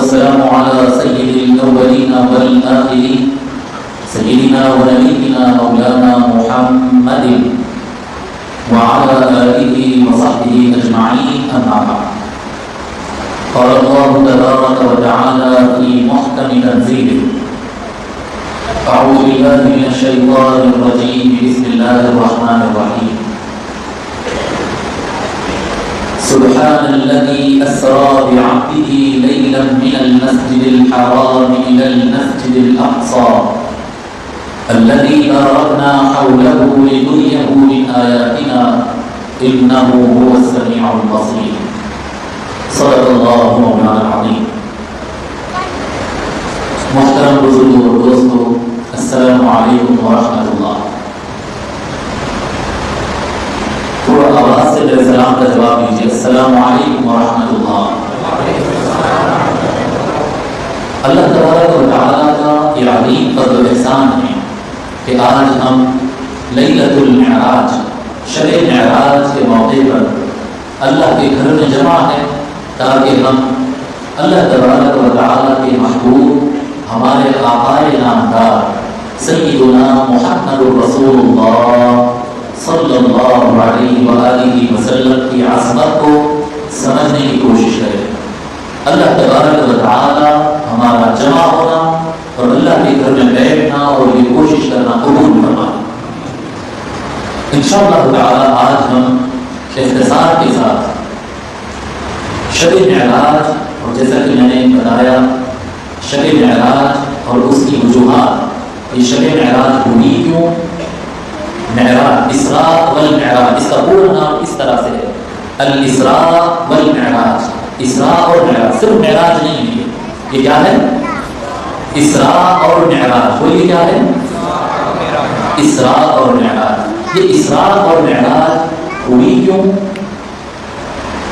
والسلام على سيد الأولين والآخرين سيدنا ونبينا مولانا محمد وعلى آله وصحبه أجمعين أما بعد. قال الله تبارك وتعالى في محكم تنزيله: أعوذ بالله من الشيطان الرجيم، بسم الله الرحمن الرحيم. سبحان الذي أسرى بعبده ليلا من المسجد الحرام إلى المسجد الأقصى الذي باركنا حوله لنريه من آياتنا إنه هو السميع البصير. صدق الله مولانا العظيم. محترم بزرگوں اور دوستوں، السلام علیکم ورحمۃ اللہ. تھوڑا آواز سے میرے سلام کا جواب دیجیے. السلام علیکم ورحمۃ اللہ. اللہ تبارک و تعالیٰ کا یہ عظیم فضل و احسان ہے کہ آج ہم لیلۃ المعراج، شب معراج کے موقع پر اللہ کے گھر میں جمع ہیں تاکہ ہم اللہ تبارک و تعالیٰ کے محبوب، ہمارے آقائے نامدار سیدنا محمد رسول اللہ صلی اللہ علیہ وآلہ وسلم کی عظمت کو سمجھنے کی کوشش کریں. اللہ تبارک و تعالیٰ ہمارا جمع ہونا اور اللہ کے گھر میں بیٹھنا اور یہ کوشش کرنا قبول فرمائے. انشاءاللہ تعالیٰ آج ہم اختصار کے ساتھ شب معراج، اور جیسا کہ میں نے بتایا شب معراج اور اس کی وجوہات، یہ شب معراج ہوئی کیوں، معراج اسراء والمعراج، اس کا پورا نام اس طرح سے ہے الاسراء والمعراج. اسراء اور معراج، صرف معراج نہیں ہے، یہ کیا ہے؟ اسراء اور معراج. وہ یہ کیا ہے؟ اسراء اور معراج. یہ اسراء اور معراج ہوئی کیوں،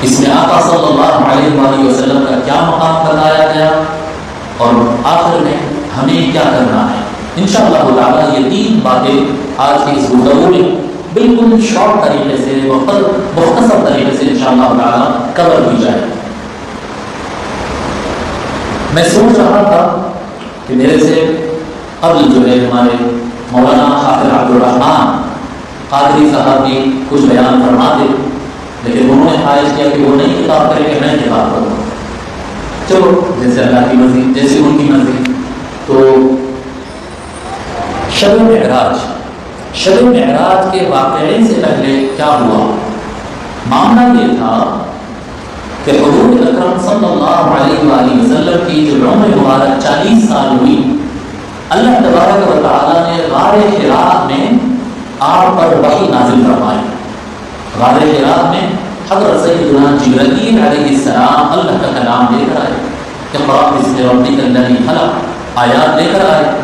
اس میں آقا صلی اللہ علیہ وآلہ وسلم کا کیا مقام بتایا گیا، اور آخر میں ہمیں کیا کرنا ہے. انشاءاللہ تعالیٰ یہ تین باتیں آج کی اس گفتگو میں بالکل شارٹ طریقے سے، مختصر طریقے سے انشاءاللہ تعالیٰ کور کی جائے. میں سوچ رہا تھا کہ میرے سے قبل جو ہے ہمارے مولانا حافظ عبد الرحمن قادری صاحب بھی کچھ بیان فرماتے، لیکن انہوں نے خواہش کیا کہ وہ نئی کتاب کریں کہ میں کتاب کروں. چلو جیسے اللہ کی مرضی، جیسی ان کی مرضی. تو شب معراج کے واقعے سے پہلے کیا ہوا؟ معاملہ یہ تھا کہ حضور اکرم صلی اللہ علیہ وآلہ وسلم کی جو عمر مبارک 40 سال ہوئی، اللہ تبارک و تعالیٰ نے غار حراء میں آپ پر وحی نازل فرمائی. غار حراء میں حضرت سیدنا جبرائیل علیہ السلام اللہ کا کلام لے کر آئے، اقرأ باسم ربک الذی خلق آیات لے کر آئے.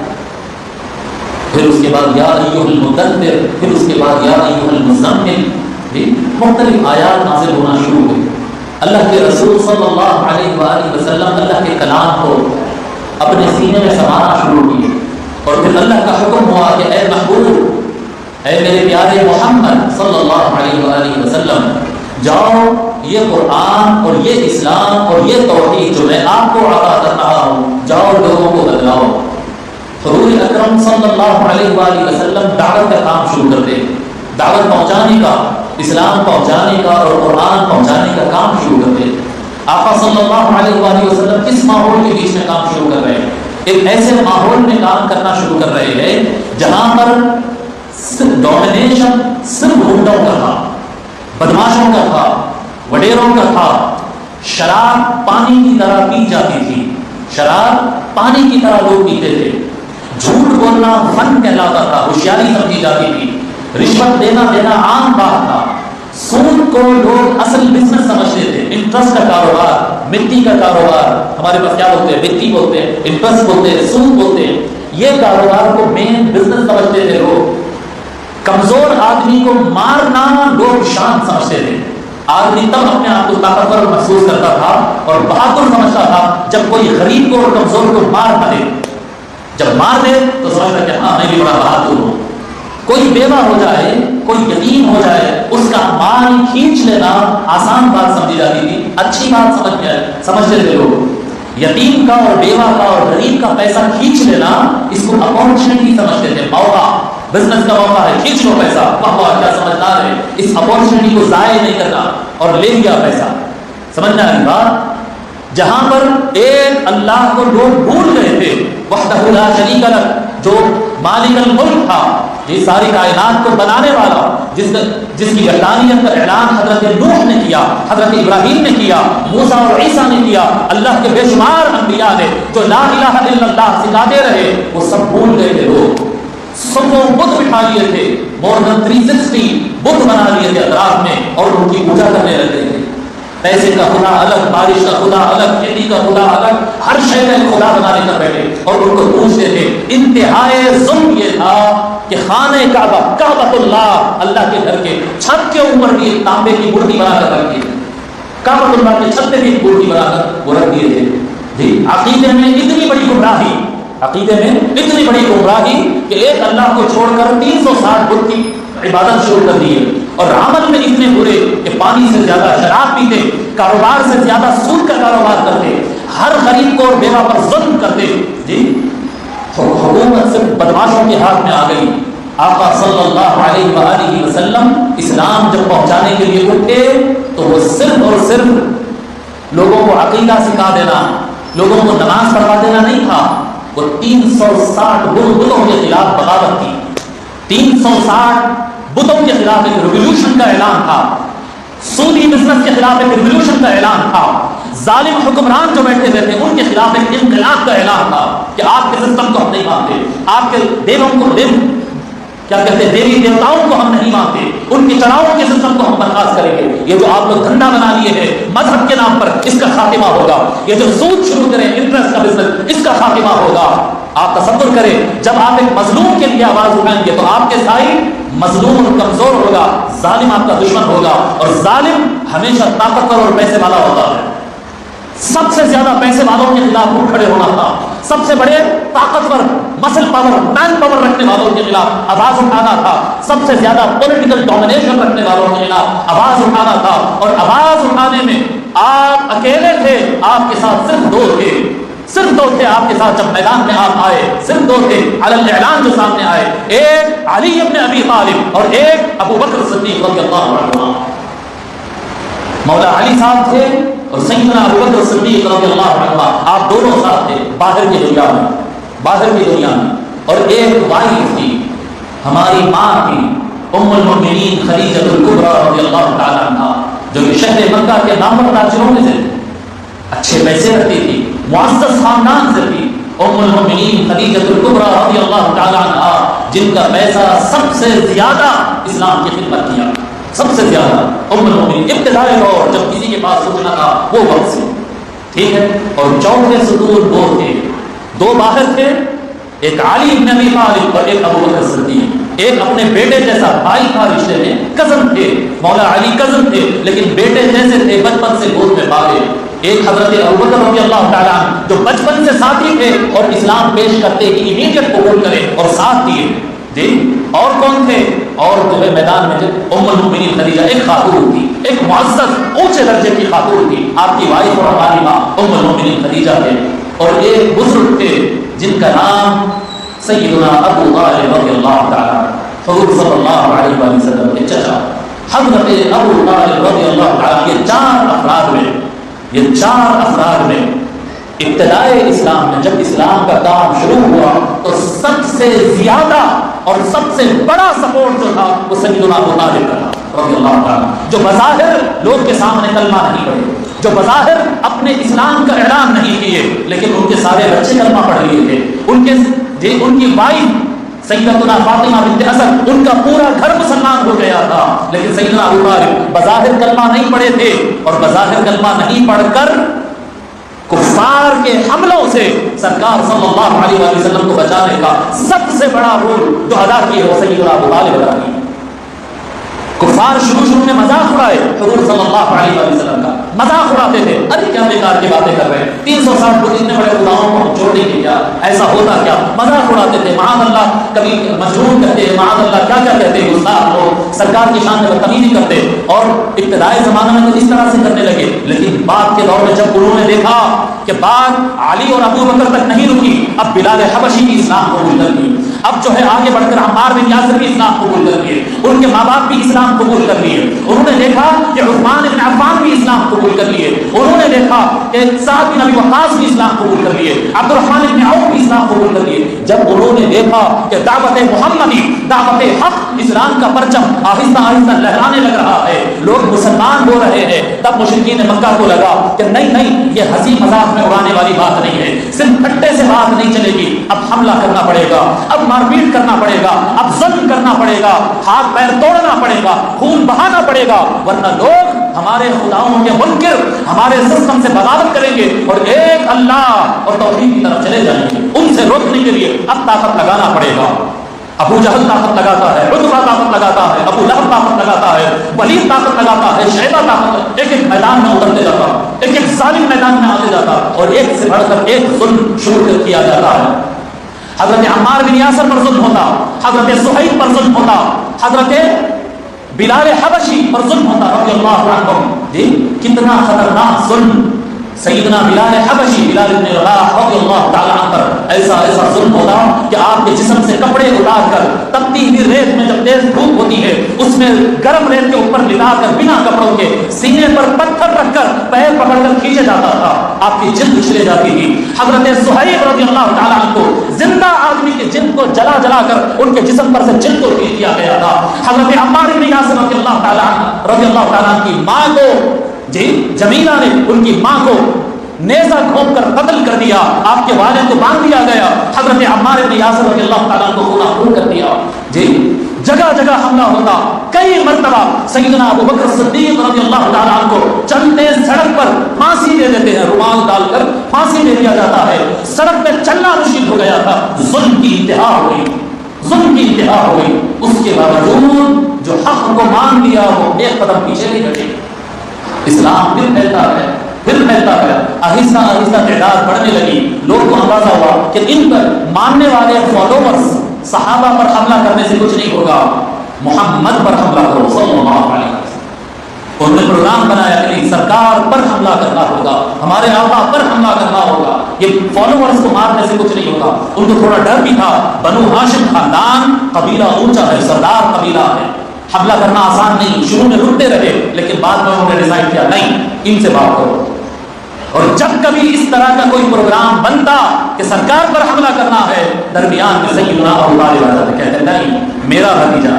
پھر اس کے بعد یا ایھا المدثر، پھر اس کے بعد یا ایھا المزمل، مختلف آیات نازل ہونا شروع ہوئی. اللہ کے رسول صلی اللہ علیہ وآلہ وسلم اللہ کے کلام کو اپنے سینے میں سمانا شروع کیے، اور پھر اللہ کا حکم ہوا کہ اے محبوب، اے میرے پیارے محمد صلی اللہ علیہ وآلہ وسلم، جاؤ یہ قرآن اور یہ اسلام اور یہ توحید جو میں آپ کو عطا کر رہا ہوں، جاؤ لوگوں کو بتلاؤ. حضور اکرم صلی اللہ علیہ وآلہ وسلم دعوت کا کام شروع کرتے، دعوت پہنچانے کا، اسلام پہنچانے کا اور قرآن پہنچانے کا کام شروع کرتے. آقا صلی اللہ علیہ وآلہ وسلم کس ماحول کے بیچ میں کام شروع کر رہے ہیں؟ ایک ایسے ماحول میں کام کرنا شروع کر رہے ہیں جہاں پر ڈومینیشن صرف گنڈوں کا تھا، بدماشوں کا تھا، وڈیروں کا تھا. شراب پانی کی طرح پی جاتی تھی، شراب پانی کی طرح لوگ پیتے تھے. جھوٹ بولنا فن کہلاتا تھا، ہوشیاری سمجھی جاتی تھی. رشوت دینا عام بات تھا. سود کو لوگ اصل بزنس سمجھتے تھے، انٹرسٹ کا کاروبار، مٹی کا کاروبار. ہمارے پاس کیا بولتے ہیں؟ مٹی بولتے ہیں، انٹرسٹ بولتے ہیں، سود بولتے ہیں. یہ کاروبار کو مین بزنس سمجھتے تھے لوگ. کمزور آدمی کو مارنا لوگ شان سمجھتے تھے. آدمی تب اپنے آپ کو طاقتور محسوس کرتا تھا اور بہادر سمجھتا تھا جب کوئی غریب کو اور کمزور کو مار نہ دے. جب مار دے تو سمجھتا کہ ہاں میں بھی بڑا بہادر ہوں. کوئی بیوہ ہو جائے، کوئی یتیم ہو جائے، اس کا مال کھینچ لینا آسان بات سمجھی جاتی تھی، اچھی بات سمجھتے تھے لوگ. یتیم کا اور بیوہ کا اور غریب کا پیسہ کھینچ لینا اس کو اپارچونٹی سمجھتے تھے، موقع، بزنس کا موقع ہے، کھینچ لو پیسہ، واہ کیا سمجھدار ہے، اس اپارچونٹی کو ضائع نہیں کرنا، اور لے لیا پیسہ۔ سمجھنا ہے بات؟ جہاں پر ایک اللہ کو لوگ بھول گئے تھے، وحدہ لا شریک لہ، جو مالک الملک تھا، یہ ساری کائنات کو بنانے والا، جس کی وحدانیت کا اعلان حضرت نوح نے کیا، حضرت ابراہیم نے کیا، موسیٰ اور عیسیٰ نے کیا، اللہ کے بے شمار انبیاء نے جو لا الہ الا اللہ سکھاتے رہے، وہ سب بھول گئے تھے لوگ۔ سب کو بت بٹھا لیے تھے، more than 360 بت بنا لیے تھے اطراف میں، اور ان کی پوجا کرنے لگے تھے۔ پیسے کا خدا الگ، بارش کا خدا الگ، کھیتی کا خدا الگ، ہر شے کا خدا بنانے کا پہلے، اور ان کو پوچھتے تھے۔ انتہائی ظلم یہ تھا کہ خانہ کعبہ، کعبۃ اللہ، اللہ کے گھر کے چھت کے اوپر بھی ایک تانبے کی مورتی بنا کر رکھ دی تھی، کعبۃ اللہ کے چھت پہ بھی ایک مورتی بنا کر وہ رکھ دیے تھے۔ جی، عقیدے میں اتنی بڑی گمراہی، عقیدے میں اتنی بڑی گمراہی کہ ایک اللہ کو چھوڑ کر 360 بت کی عبادت شروع کر دی ہے، اور عمل میں اتنے برے کہ پانی سے زیادہ شراب پیتے، کاروبار سے زیادہ سود کا کاروبار کرتے، ہر غریب کو اور بیوہ پر ظلم کرتے۔ جی، حکومت صرف بدماشوں کے ہاتھ میں آ گئی۔ آقا صلی اللہ علیہ وآلہ وسلم اسلام جب پہنچانے کے لیے اٹھے تو وہ صرف اور صرف لوگوں کو عقیدہ سکھا دینا، لوگوں کو نماز پڑھوا دینا نہیں تھا، وہ 360 بتوں کے خلاف بغاوت کی، 360 بتوں کے خلاف ایک ریولوشن کا اعلان تھا، سودی بزنس کے خلاف ایک ریولوشن کا اعلان تھا، ظالم حکمران جو بیٹھے ہوئے تھے ان کے خلاف ایک انقلاب کا اعلان تھا کہ آپ کے سسٹم کو ہم نہیں مانتے، آپ کے دیووں کو کیا کہتے ہیں، دیوی دیوتاؤں کو ہم نہیں مانتے، ان کی چڑھاؤں کے سسٹم کو ہم برخاست کریں گے۔ یہ جو آپ لوگ دھندا بنا لیے ہیں مذہب کے نام پر، اس کا خاتمہ ہوگا۔ یہ جو سود شروع کریں انٹرسٹ کا بزنس، اس کا خاتمہ ہوگا۔ آپ تصور کریں جب آپ ایک مظلوم کے لیے آواز اٹھائیں گے تو آپ کے سائے مظلوم اور کمزور ہوگا، ظالم آپ کا دشمن ہوگا، اور ظالم ہمیشہ طاقتور اور پیسے والا ہوتا ہے۔ سب سے زیادہ پیسے والوں کے خلاف اٹھ کھڑے ہونا تھا، سب سے بڑے طاقتور مسل پاور، مین پاور رکھنے والوں کے خلاف آواز اٹھانا تھا، سب سے زیادہ پولیٹیکل ڈومینیشن رکھنے والوں کے خلاف آواز اٹھانا تھا، اور آواز اٹھانے میں آپ اکیلے تھے، آپ کے ساتھ صرف دو تھے، صرف دو تھے آپ کے ساتھ جب میدان میں آپ آئے، صرف دو تھے علی الاعلان جو سامنے آئے، ایک علی ابن ابی طالب اور ایک ابو بکر صدیق رضی اللہ عنہ۔ مولا علی صاحب تھے اور سیدنا ابو بکر صدیق رضی اللہ عنہ، آپ دونوں ساتھ تھے باہر کی دنیا میں، باہر کی دنیا میں، اور ایک وائف تھی ہماری ماں تھی ام المؤمنین خدیجہ الکبریٰ رضی اللہ تعالی عنہ، جو کہ شہر مکہ کے نامور تاجروں میں سے اچھے پیسے رکھتی تھی، معزز خاندان سے تھی، ام المؤمنین خدیجہ الکبریٰ رضی اللہ تعالی عنہ، جن کا پیسہ سب سے زیادہ اسلام کی خدمت کیا، سب سے زیادہ ام المؤمنین ابتدائی دور جب کسی کے پاس سوچنا تھا وہ وقت سے، ٹھیک ہے۔ اور چوتھے ستون دو تھے، دو باہر تھے، ایک علی بن ابی طالب اور ایک ابو بکر صدیق، ایک اپنے بیٹے جیسا بھائی تھا رشتے میں، کزن تھے، مولا علی کزن تھے لیکن بیٹے جیسے تھے، بچپن سے گود میں پالے۔ ایک حضرت ابو بکر رضی اللہ تعالیٰ عنہ جو بچپن سے ساتھی تھے اور اسلام پیش کرتے ہی امیڈیٹ قبول کرے اور ساتھ دیے، جی۔ اور کون تھے؟ اور جو ہے میدان میں ام المؤمنین خدیجہ، ایک خاتون تھی، ایک معزز اونچے درجے کی خاتون تھی، آپ کی وائف اور ہماری ماں ام المؤمنین خدیجہ تھے، اور ایک بزرگ تھے جن کا نام سیدنا ابو طالب رضی اللہ تعالیٰ حضور صلی اللہ علیہ وآلہ وسلم کے چچا حضرت ابو طالب رضی اللہ تعالیٰ، یہ چار افراد میں ابتدائے اسلام میں جب اسلام کا کام شروع ہوا تو سب سے زیادہ اور سب سے بڑا سپورٹ جو تھا وہ سیدنا ابو طالب کا تھا رضی اللہ تعالیٰ، جو بظاہر لوگ کے سامنے کلمہ نہیں پڑھے، جو بظاہر اپنے اسلام کا اعلان نہیں کیے، لیکن ان کے سارے بچے کلمہ پڑھ لیے تھے، ان کی وائف سیدتنا فاطمہ بنت اسد، ان کا پورا گھر مسلمان ہو گیا تھا، لیکن سیدنا ابو طالب بظاہر کلمہ نہیں پڑھے تھے، اور بظاہر کلمہ نہیں پڑھ کر کفار کے حملوں سے سرکار صلی اللہ علیہ وآلہ وسلم کو بچانے کا سب سے بڑا رول جو ادا کیے وہ سیدنا ابو طالب ادا کیے۔ کفار شروع میں مذاق اڑائے حضور صلی اللہ علیہ وسلم کا، مذاق اڑاتے تھے، ارے کیا بیکار کی باتیں کر رہے ہیں، 360 کو اتنے بڑے خداؤں کو ہم چھوڑ دیں گے کیا، ایسا ہوتا کیا، مذاق اڑاتے تھے، معاذ اللہ کبھی مجنون کہتے ہیں، معاذ اللہ کیا کیا کہتے ہیں، گستاخ لوگ سرکار کی شان میں بدتمیزی کرتے، اور ابتدائی زمانے میں تو اس طرح سے کرنے لگے، لیکن بعد کے دور میں جب انہوں نے دیکھا کہ بات علی اور ابو بکر تک نہیں رکی، اب بلال حبشی کی اسلام قبول کر لی، اب جو ہے آگے بڑھ کر عمار بن یاسر بھی اسلام قبول کر لیے، ان کے ماں باپ بھی اسلام قبول کر لیے، انہوں نے دیکھا کہ عثمان بن عفان بھی اسلام قبول کر لیے، انہوں نے دیکھا کہ سعد بن ابی وقاص بھی اسلام قبول کر لیے، عبد الرحمن بن عوف بھی اسلام قبول کر لیے۔ جب انہوں نے دیکھا کہ دعوت محمدی، دعوت حق، اسلام کا پرچم آہستہ آہستہ لہرانے لگ رہا ہے، لوگ مسلمان ہو رہے ہیں، تب مشرکین مکہ کو لگا کہ نہیں نہیں، یہ ہنسی مذاق میں اڑانے والی بات نہیں ہے، صرف ٹھٹے سے بات نہیں چلے گی، اب حملہ کرنا پڑے گا، اب مار پیٹ کرنا پڑے گا، اب ظلم کرنا پڑے گا، ہاتھ پیر توڑنا پڑے گا، خون بہانا پڑے گا، ورنہ لوگ ہمارے خداؤں کے منکر ہمارے سسٹم سے بغاوت کریں گے اور ایک اللہ اور توحید کی طرف چلے جائیں گے۔ ان سے روکنے کے لیے اب طاقت لگانا پڑے گا۔ ابو جہل طاقت لگاتا ہے، عتبہ طاقت لگاتا ہے، ابو لہب طاقت لگاتا ہے، ولید طاقت لگاتا ہے، شیبہ طاقت، ایک ایک میدان میں اترتے جاتا، ایک ایک ظالم میدان میں آتے جاتا، اور ایک سے بڑھ کر ایک ظلم شروع کیا جاتا ہے۔ حضرت عمار بن یاسر پر ظلم ہوتا، حضرت صہیب پر ظلم ہوتا، حضرت بلال حبشی پر ظلم ہوتا رضی اللہ عنہ۔ جی کتنا خطرناک ظلم، سیدنا بلال حبشی، بلال بن رباح رضی اللہ تعالیٰ عنہ پر ایسا ظلم ہوتا کہ آپ کے جسم سے کپڑے اتار کر تپتی ہوئی ریت میں جب تیز دھوپ ہوتی ہے اس میں گرم ریت کے اوپر لٹا کر بنا کپڑوں کے سینے پر پتھر رکھ کر پیر پکڑ کر کھینچے جاتا تھا، آپ کی جلد اچھلے جاتی تھی۔ حضرت صہیب رضی اللہ تعالیٰ عنہ کو زندہ آدمی کی جلد کو جلا جلا کر ان کے جسم پر سے جلد کو کھینچ دیا گیا تھا۔ حضرت عمار بن یاسر رضی اللہ تعالیٰ عنہ کی ماں کو جی جمیلہ نے ان کی ماں کو نیزہ گھونپ کر قتل کر دیا، آپ کے والد کو باندھ دیا گیا، حضرت عمار بن یاسر رضی اللہ تعالیٰ عنہ کو خون خون کر دیا۔ جی جگہ جگہ حملہ ہوتا، کئی مرتبہ سیدنا ابو بکر صدیق رضی اللہ تعالیٰ عنہ کو چلتے سڑک پر پھانسی دے دیتے ہیں، رومال ڈال کر پھانسی دے دیا جاتا ہے، سڑک پہ چلنا مشکل ہو گیا تھا، ظلم کی انتہا ہو گئی، ظلم کی انتہا ہو گئی، اس کے باوجود جو حق کو مان لیا وہ ایک قدم پیچھے نہیں ہٹے۔ اسلام پھر پھیلتا ہے، پھر پھیلتا ہے، آہستہ آہستہ تعداد بڑھنے لگی، لوگوں کو اندازہ ہوا کہ ان پر ماننے والے فالوورز صحابہ پر حملہ کرنے سے کچھ نہیں ہوگا، محمد پر حملہ کرو صلی اللہ علیہ وسلم۔ انہوں نے پروگرام بنایا کہ نہیں، سرکار پر حملہ کرنا ہوگا، ہمارے آقا پر حملہ کرنا ہوگا، یہ فالوورز کو مارنے سے کچھ نہیں ہوگا۔ ان کو تھوڑا ڈر بھی تھا، بنو ہاشم خاندان قبیلہ اونچا ہے، سردار قبیلہ ہے، حملہ کرنا آسان نہیں، شروع میں رکتے رہے لیکن بعد میں انہوں نے ڈیسائیڈ کیا نہیں ان سے بات کرو۔ اور جب کبھی اس طرح کا کوئی پروگرام بنتا کہ سرکار پر حملہ کرنا ہے، درمیان میں سیدنا ابو طالب آ جاتے، کہتے نہیں میرا بھتیجا،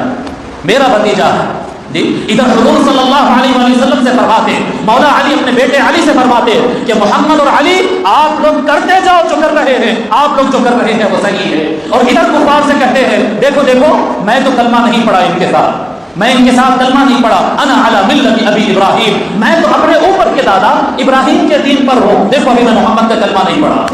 میرا بھتیجا ہے۔ جی ادھر حضور صلی اللہ علیہ وآلہ وسلم سے فرماتے، مولا علی اپنے بیٹے علی سے فرماتے کہ محمد اور علی آپ لوگ کرتے جاؤ جو کر رہے ہیں، آپ لوگ جو کر رہے ہیں وہ صحیح ہے۔ اور ادھر کفار سے کہتے ہیں دیکھو دیکھو میں تو کلمہ نہیں پڑھا ان کے ساتھ، میں ان کے ساتھ کلمہ نہیں پڑھا، انا علی ملت ابی ابراہیم، میں تو اپنے اوپر کے دادا ابراہیم کے دین پر ہوں، دیکھو ابھی میں محمد کا کلمہ نہیں پڑھا۔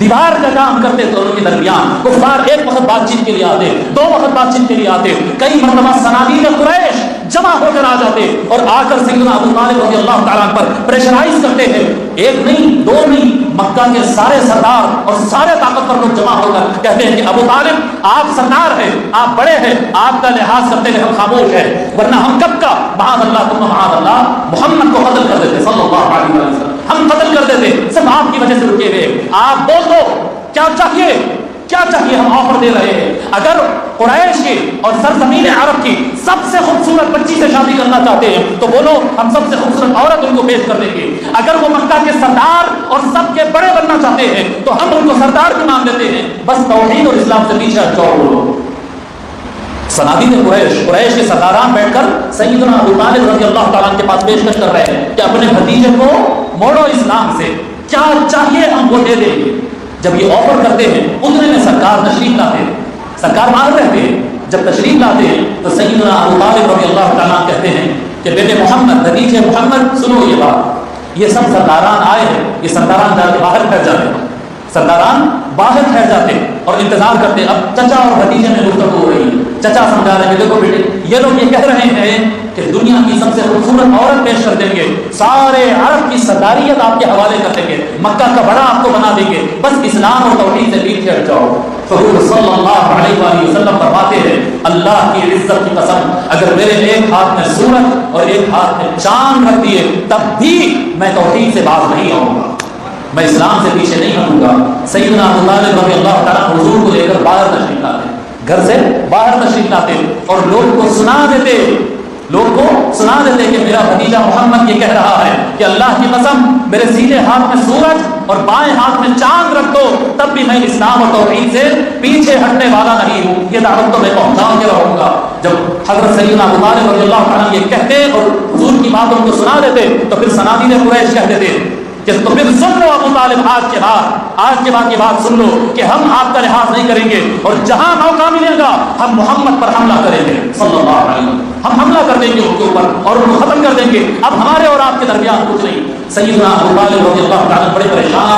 دیوار کا کام کرتے دونوں کے درمیان، کفار ایک وقت بات چیت کے لیے آتے، دو وقت بات چیت کے لیے آتے، کئی مرتبہ صنادید قریش جمع ہو کر آ جاتے اور آ کر سیدنا ابو طالب رضی اللہ تعالیٰ عنہ پر پریشرائز کرتے ہیں، ایک نہیں دو نہیں، مکہ کے سارے سردار اور سارے طاقتور لوگ جمع ہو کر کہتے ہیں کہ ابو طالب آپ سردار ہیں، آپ بڑے ہیں، آپ کا لحاظ کرتے ہیں، ہم خاموش ہیں، ورنہ ہم کب کا معاذ اللہ ثم معاذ اللہ محمد کو قتل کر دیتے صلی اللہ علیہ وسلم، ہم قتل کر دیتے صرف آپ کی وجہ سے رکے ہوئے، آپ بول دو کیا چاہیے، کیا چاہیے، ہم آفر دے رہے ہیں۔ اگر قریش کی اور سرزمین عرب کی سب سے خوبصورت بچی سے شادی کرنا چاہتے ہیں تو بولو ہم سب سے خوبصورت عورت ان کو پیش کر دیں گے۔ اگر وہ مکہ کے سردار اور سب کے بڑے بننا چاہتے ہیں تو ہم ان کو سردار بھی مان لیتے ہیں، بس توحید اور اسلام سے پیچھے ہٹو بولو۔ صنادید قریش کے سرداران بیٹھ کر سیدنا ابو طالب رضی اللہ تعالیٰ کے پاس پیشکش کر رہے ہیں کہ اپنے بھتیجے کو موڑو اسلام سے، کیا چاہیے ہم وہ دے دیں گے۔ جب یہ آفر کرتے ہیں اتنے میں سرکار تشریف لاتے ہیں، سرکار باہر رہتے ہیں، جب تشریف لاتے ہیں تو سیدنا ابو طالب رضی اللہ تعالیٰ کہتے ہیں کہ بیٹے محمد، بھتیجے محمد سنو یہ بات، یہ سب سرداران آئے ہیں، یہ سرداران جا کے باہر ٹھہر جاتے ہیں، سرداران باہر ٹھہر جاتے اور انتظار کرتے، اب چچا اور بھتیجے میں گفتگو ہو رہی ہے، چچا سمجھا رہے ہیں دیکھو بیٹے یہ لوگ یہ کہہ رہے ہیں کہ دنیا کی سب سے خوبصورت عورت پیش کر دیں گے، سارے عرب کی صداریت آپ کے حوالے کر دیں گے، مکہ کا بڑا آپ کو بنا دیں گے، بس اسلام اور توحید سے پیچھے ہٹ جاؤ۔ حضور صلی اللہ علیہ وآلہ وسلم فرماتے ہیں اللہ کی عزت کی قسم اگر میرے ایک ہاتھ میں سورج اور ایک ہاتھ میں چاند رکھ دیے تب بھی میں توحید سے باز نہیں آؤں گا، میں اسلام سے پیچھے نہیں ہٹوں گا۔ سیدنا ابو طالب رضی اللہ تعالیٰ حضور کو لے کر باہر تشریف لاتے، گھر سے باہر تشریف لاتے اور لوگ کو سنا دیتے کہ میرا بھتیجا محمد یہ کہہ رہا ہے کہ اللہ کی قسم میرے سیدھے ہاتھ میں سورج اور بائیں ہاتھ میں چاند رکھ دو تب بھی میں اسلام اور توحید سے پیچھے ہٹنے والا نہیں ہوں، یہ دعوت تو میں پہنچاؤں کے رہوں گا۔ جب حضرت سیدنا ابو طالب رضی اللہ تعالیٰ یہ کہتے اور حضور کی بات ان کو سنا دیتے تو پھر صنادید قریش کہہ دیتے کہ تو پھر سن لو ابو طالب آج کے بعد یہ بات سن لو کہ ہم آپ کا لحاظ نہیں کریں گے اور جہاں موقع ملے گا ہم محمد پر حملہ کریں گے صلی اللہ علیہ وسلم، ہم حملہ کر دیں گے ان کے اوپر اور ان کو ختم کر دیں گے، اب ہمارے اور آپ کے درمیان کچھ نہیں۔ سیدنا ابو طالب رضی اللہ تعالیٰ بڑے پریشان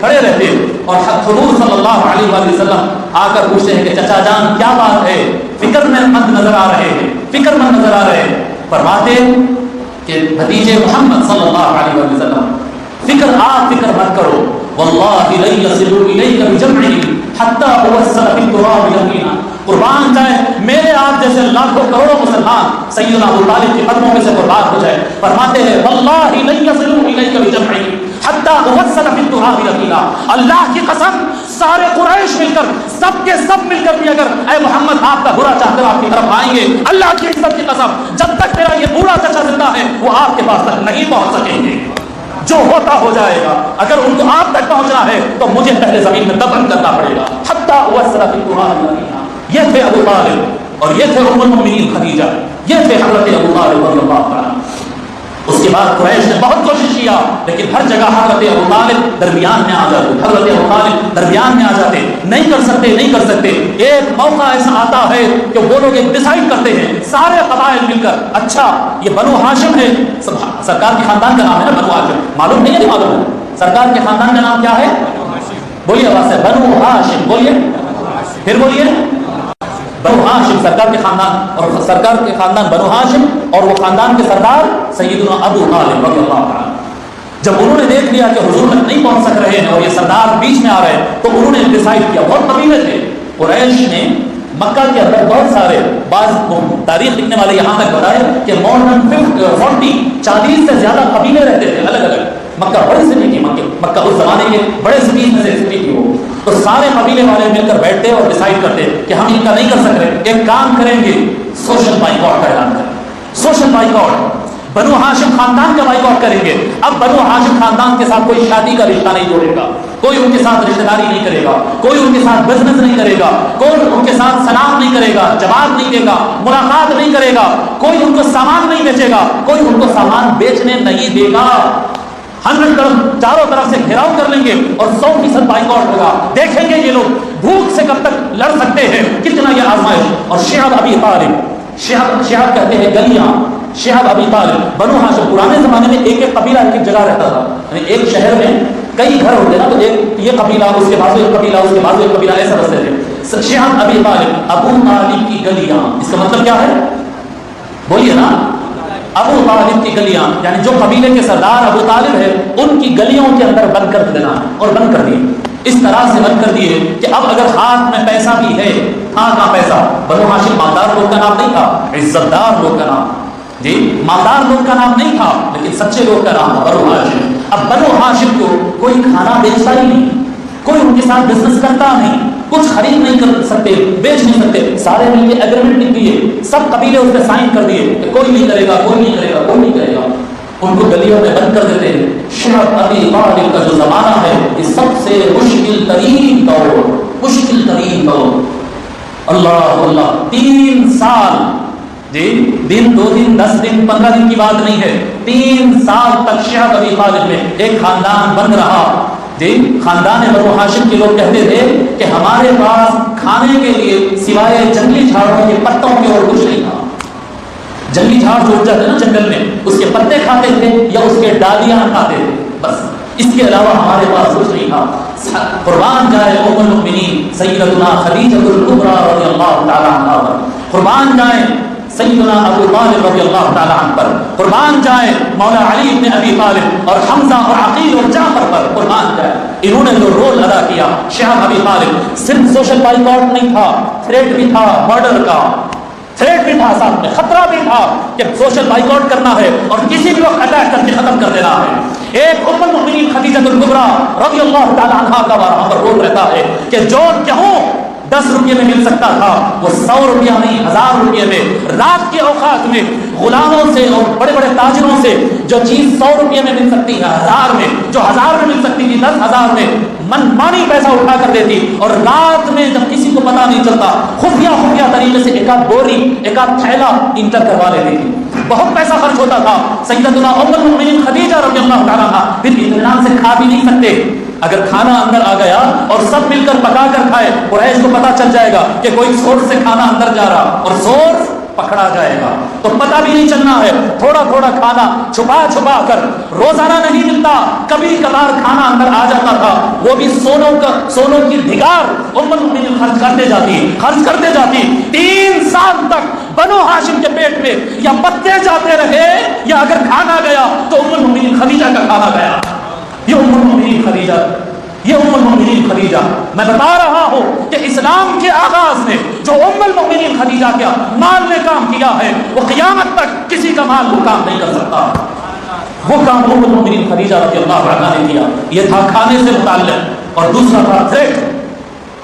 کھڑے رہتے اور حضور صلی اللہ علیہ وآلہ وسلم آ کر پوچھتے ہیں کہ چچا جان کیا بات ہے، فکر مند نظر آ رہے ہیں، فرماتے کہ بھتیجے محمد صلی اللہ علیہ وسلم فکر مت کرو، واللہ لن یصلوا الیک بجمعہم حتی اوصل فی التراب یقینا، قربان جائے میرے آپ جیسے لاکھوں کروڑوں مسلمان سیدنا ابو طالب کے قدموں میں سے قربان ہو جائے، فرماتے ہیں واللہ لن یصلوا الیک بجمعہم حتی اوصل فی التراب یقینا، اللہ کی قسم سارے قریش مل کر سب کے سب مل کر بھی اگر اے محمد آپ کا برا چاہتے آپ کی طرف آئیں گے، اللہ کی عزت کی قسم جب تک میرا یہ بوڑھا چچا زندہ ہے وہ آپ کے پاس تک نہیں پہنچ سکیں گے، جو ہوتا ہو جائے گا، اگر ان کو آپ تک پہنچنا ہے تو مجھے پہلے زمین میں دفن کرنا پڑے گا۔ حتی اوصل فی التراب یقینا، یہ تھے ابو طالب اور یہ تھے ام المؤمنین خدیجہ، یہ تھے حضرت ابو طالب رضی اللہ عنہ۔ اس کے بعد قریش نے بہت کوشش کیا لیکن ہر جگہ حضرت ابو طالب درمیان میں آ جاتے، نہیں کر سکتے۔ ایک موقع ایسا آتا ہے کہ وہ لوگ ایک ڈیسائیڈ کرتے ہیں سارے قبائل مل کر، اچھا یہ بنو ہاشم ہے، سرکار کے خاندان کا نام ہے نا بنو ہاشم، معلوم نہیں ہے نہیں معلوم ہے سرکار کے خاندان کا نام کیا ہے؟ بولیے آواز سے، بنو ہاشم، بولیے پھر بولیے، بنو ہاشم سرکار کے خاندان، اور سرکار کے خاندان بنو ہاشم اور وہ خاندان کے سردار سیدنا ابو طالب رضی اللہ عنہ۔ جب انہوں نے دیکھ لیا کہ حضور تک نہیں پہنچ سک رہے ہیں اور یہ سردار بیچ میں آ رہے ہیں تو انہوں نے ڈیسائیڈ کیا، بہت قبیلے تھے قریش نے مکہ کے اندر بہت سارے، بعض تاریخ لکھنے والے یہاں تک بتائے کہ more than 40 سے زیادہ قبیلے رہتے تھے الگ الگ۔ مکہ بڑی سٹی تھی، مکہ اس زمانے کے بڑے سٹیز میں سے سٹی تھی وہ، تو سارے قبیلے والے مل کر بیٹھتے اور ڈیسائیڈ کرتے کہ ہم ان کا نہیں کر سک رہے، ایک کام کریں گے، سوشل بائیکاٹ کا اعلان کریں، سوشل بائیکاٹ، بنو ہاشم خاندان کا بائیکاٹ کریں گے۔ اب بنو ہاشم خاندان کے ساتھ کوئی شادی کا رشتہ نہیں جوڑے گا، کوئی ان کے ساتھ رشتہ داری نہیں کرے گا، کوئی ان کے ساتھ بزنس نہیں کرے گا، کوئی ان کے ساتھ سلام نہیں کرے گا، جواب نہیں دے گا، ملاقات نہیں کرے گا، کوئی ان کو سامان نہیں بیچے گا، کوئی ان کو سامان بیچنے نہیں دے گا۔ 100 چاروں طرف سے گھیراؤ کر لیں گے اور 100% بائیکاٹ ہوگا، دیکھیں گے یہ لوگ بھوک سے کب تک لڑ سکتے ہیں، کتنا یہ آزمائش۔ اور شعب ابی طالب، شعب کہتے ہیں گلیاں، شعب ابی طالب، بنو ہاشم پرانے زمانے میں ایک ایک قبیلہ ایک ایک جگہ رہتا تھا، یعنی ایک شہر میں کئی گھر ہوتے نا، تو ایک یہ قبیلہ اس کے بازو ایک قبیلہ اس کے بازو ایک قبیلہ ایسا بستے تھے۔ شعب ابی طالب، ابو طالب کی گلیاں، اس کا مطلب کیا ہے؟ بولیے نا، ابو طالب کی گلیاں، یعنی جو قبیلے کے سردار ابو طالب ہے ان کی گلیوں کے اندر بند کر دینا، اور بند کر دیے، اس طرح سے بند کر دیے کہ اب اگر ہاتھ میں پیسہ بھی ہے، ہاں کہاں پیسہ، بنو ہاشم مالدار لوگ کا نام نہیں تھا، عزت دار لوگ کا نام، جی مالدار لوگ کا نام نہیں تھا لیکن سچے لوگ کا نام تھا بنو ہاشم۔ اب بنو ہاشم کو کوئی کھانا بیچتا ہی نہیں، کوئی ان کے ساتھ بزنس کرتا نہیں، کچھ خرید نہیں کر سکتے، بیچ نہیں سکتے، سارے مل کے ایگریمنٹ لکھ دیے، سب قبیلے اس پہ سائن کر دیے کہ کوئی نہیں کرے گا، کوئی نہیں کرے گا، کوئی نہیں کرے گا، ان کو گلیوں میں بند کر دیتے ہیں۔ شعب ابی طالب کا جو زمانہ ہے یہ سب سے مشکل ترین دور، اللہ اللہ، 3 سال، جی دن 2 دن 10 دن 15 دن کی بات نہیں ہے، 3 سال تک شعب ابی طالب میں ایک خاندان بند رہا۔ جی خاندان بنو ہاشم کے لوگ کہتے تھے کہ ہمارے پاس کھانے کے لیے سوائے جنگلی جھاڑوں کے پتوں کے اور کچھ نہیں تھا۔ جنگلی جھاڑ جو اگ جاتے نا جنگل میں، اس کے پتے کھاتے تھے یا اس کے ڈالیاں کھاتے تھے، بس اس کے علاوہ ہمارے پاس کچھ نہیں تھا. قربان جائے ام المؤمنین سیدتنا خدیجہ الکبریٰ رضی اللہ تعالی عنہا پر، قربان جائیں سیدنا ابو طالب رضی اللہ تعالی عنہ پر، قربان جائیں مولا علی بن ابی طالب اور حمزہ اور عقیل اور جعفر پر، قربان جائیں انہوں نے جو رول ادا کیا. شیخ ابی طالب صرف سوشل بائیکاٹ نہیں تھا، تھریٹ بھی تھا، مرڈر کا تھریٹ بھی تھا، ساتھ میں خطرہ بھی تھا کہ سوشل بائیکاٹ کرنا ہے اور کسی بھی وقت اٹیک کر کے ختم کر دینا ہے. ایک ام المؤمنین خدیجہ الکبریٰ رضی اللہ تعالی عنہا کا وہاں پر رول رہتا ہے کہ جو کہوں 10 روپے میں مل سکتا تھا وہ 100 روپیہ نہیں 1000 روپے میں رات کے اوقات میں غلاموں سے اور بڑے بڑے تاجروں سے جو چیز 100 روپے میں مل سکتی ہے 1000 میں، جو 1000 میں مل سکتی تھی 10,000 میں من مانی پیسہ اٹھا کر دیتی. اور رات میں جب کسی کو پتا نہیں چلتا خفیہ طریقے سے ایک آدھ بوری ایک آدھ تھیلا انٹر کروا لیتی تھی. بہت پیسہ خرچ ہوتا تھا. سیدتنا ام المؤمنین خدیجہ رضی اللہ تعالیٰ عنہا پھر اطمینان سے کھا بھی نہیں سکتے. اگر کھانا اندر آ گیا اور سب مل کر پکا کر کھائے قریش کو پتا چل جائے گا کہ کوئی سورس سے کھانا اندر جا رہا اور سورس پکڑا جائے گا، تو پتہ بھی نہیں چلنا ہے. تھوڑا تھوڑا کھانا چھپا کر روزانہ نہیں ملتا، کبھی کبھار کھانا اندر آ جاتا تھا، وہ بھی سونوں کی بھگار ام المؤمنین خرچ کرتے جاتی. 3 سال تک بنو ہاشم کے پیٹ میں یا پتے جاتے رہے یا اگر کھانا گیا تو ام المؤمنین خدیجہ کا کھانا گیا. یہ ام المؤمنین خدیجہ میں بتا رہا ہوں کہ اسلام کے آغاز میں جو ام المؤمنین خدیجہ کا مال نے کام کیا ہے وہ قیامت تک کسی کا مال وہ کام نہیں کر سکتا. وہ کام ام المؤمنین خدیجہ رضی اللہ عنہا نے کیا. یہ تھا کھانے سے متعلق. اور دوسرا تھا تھریٹ،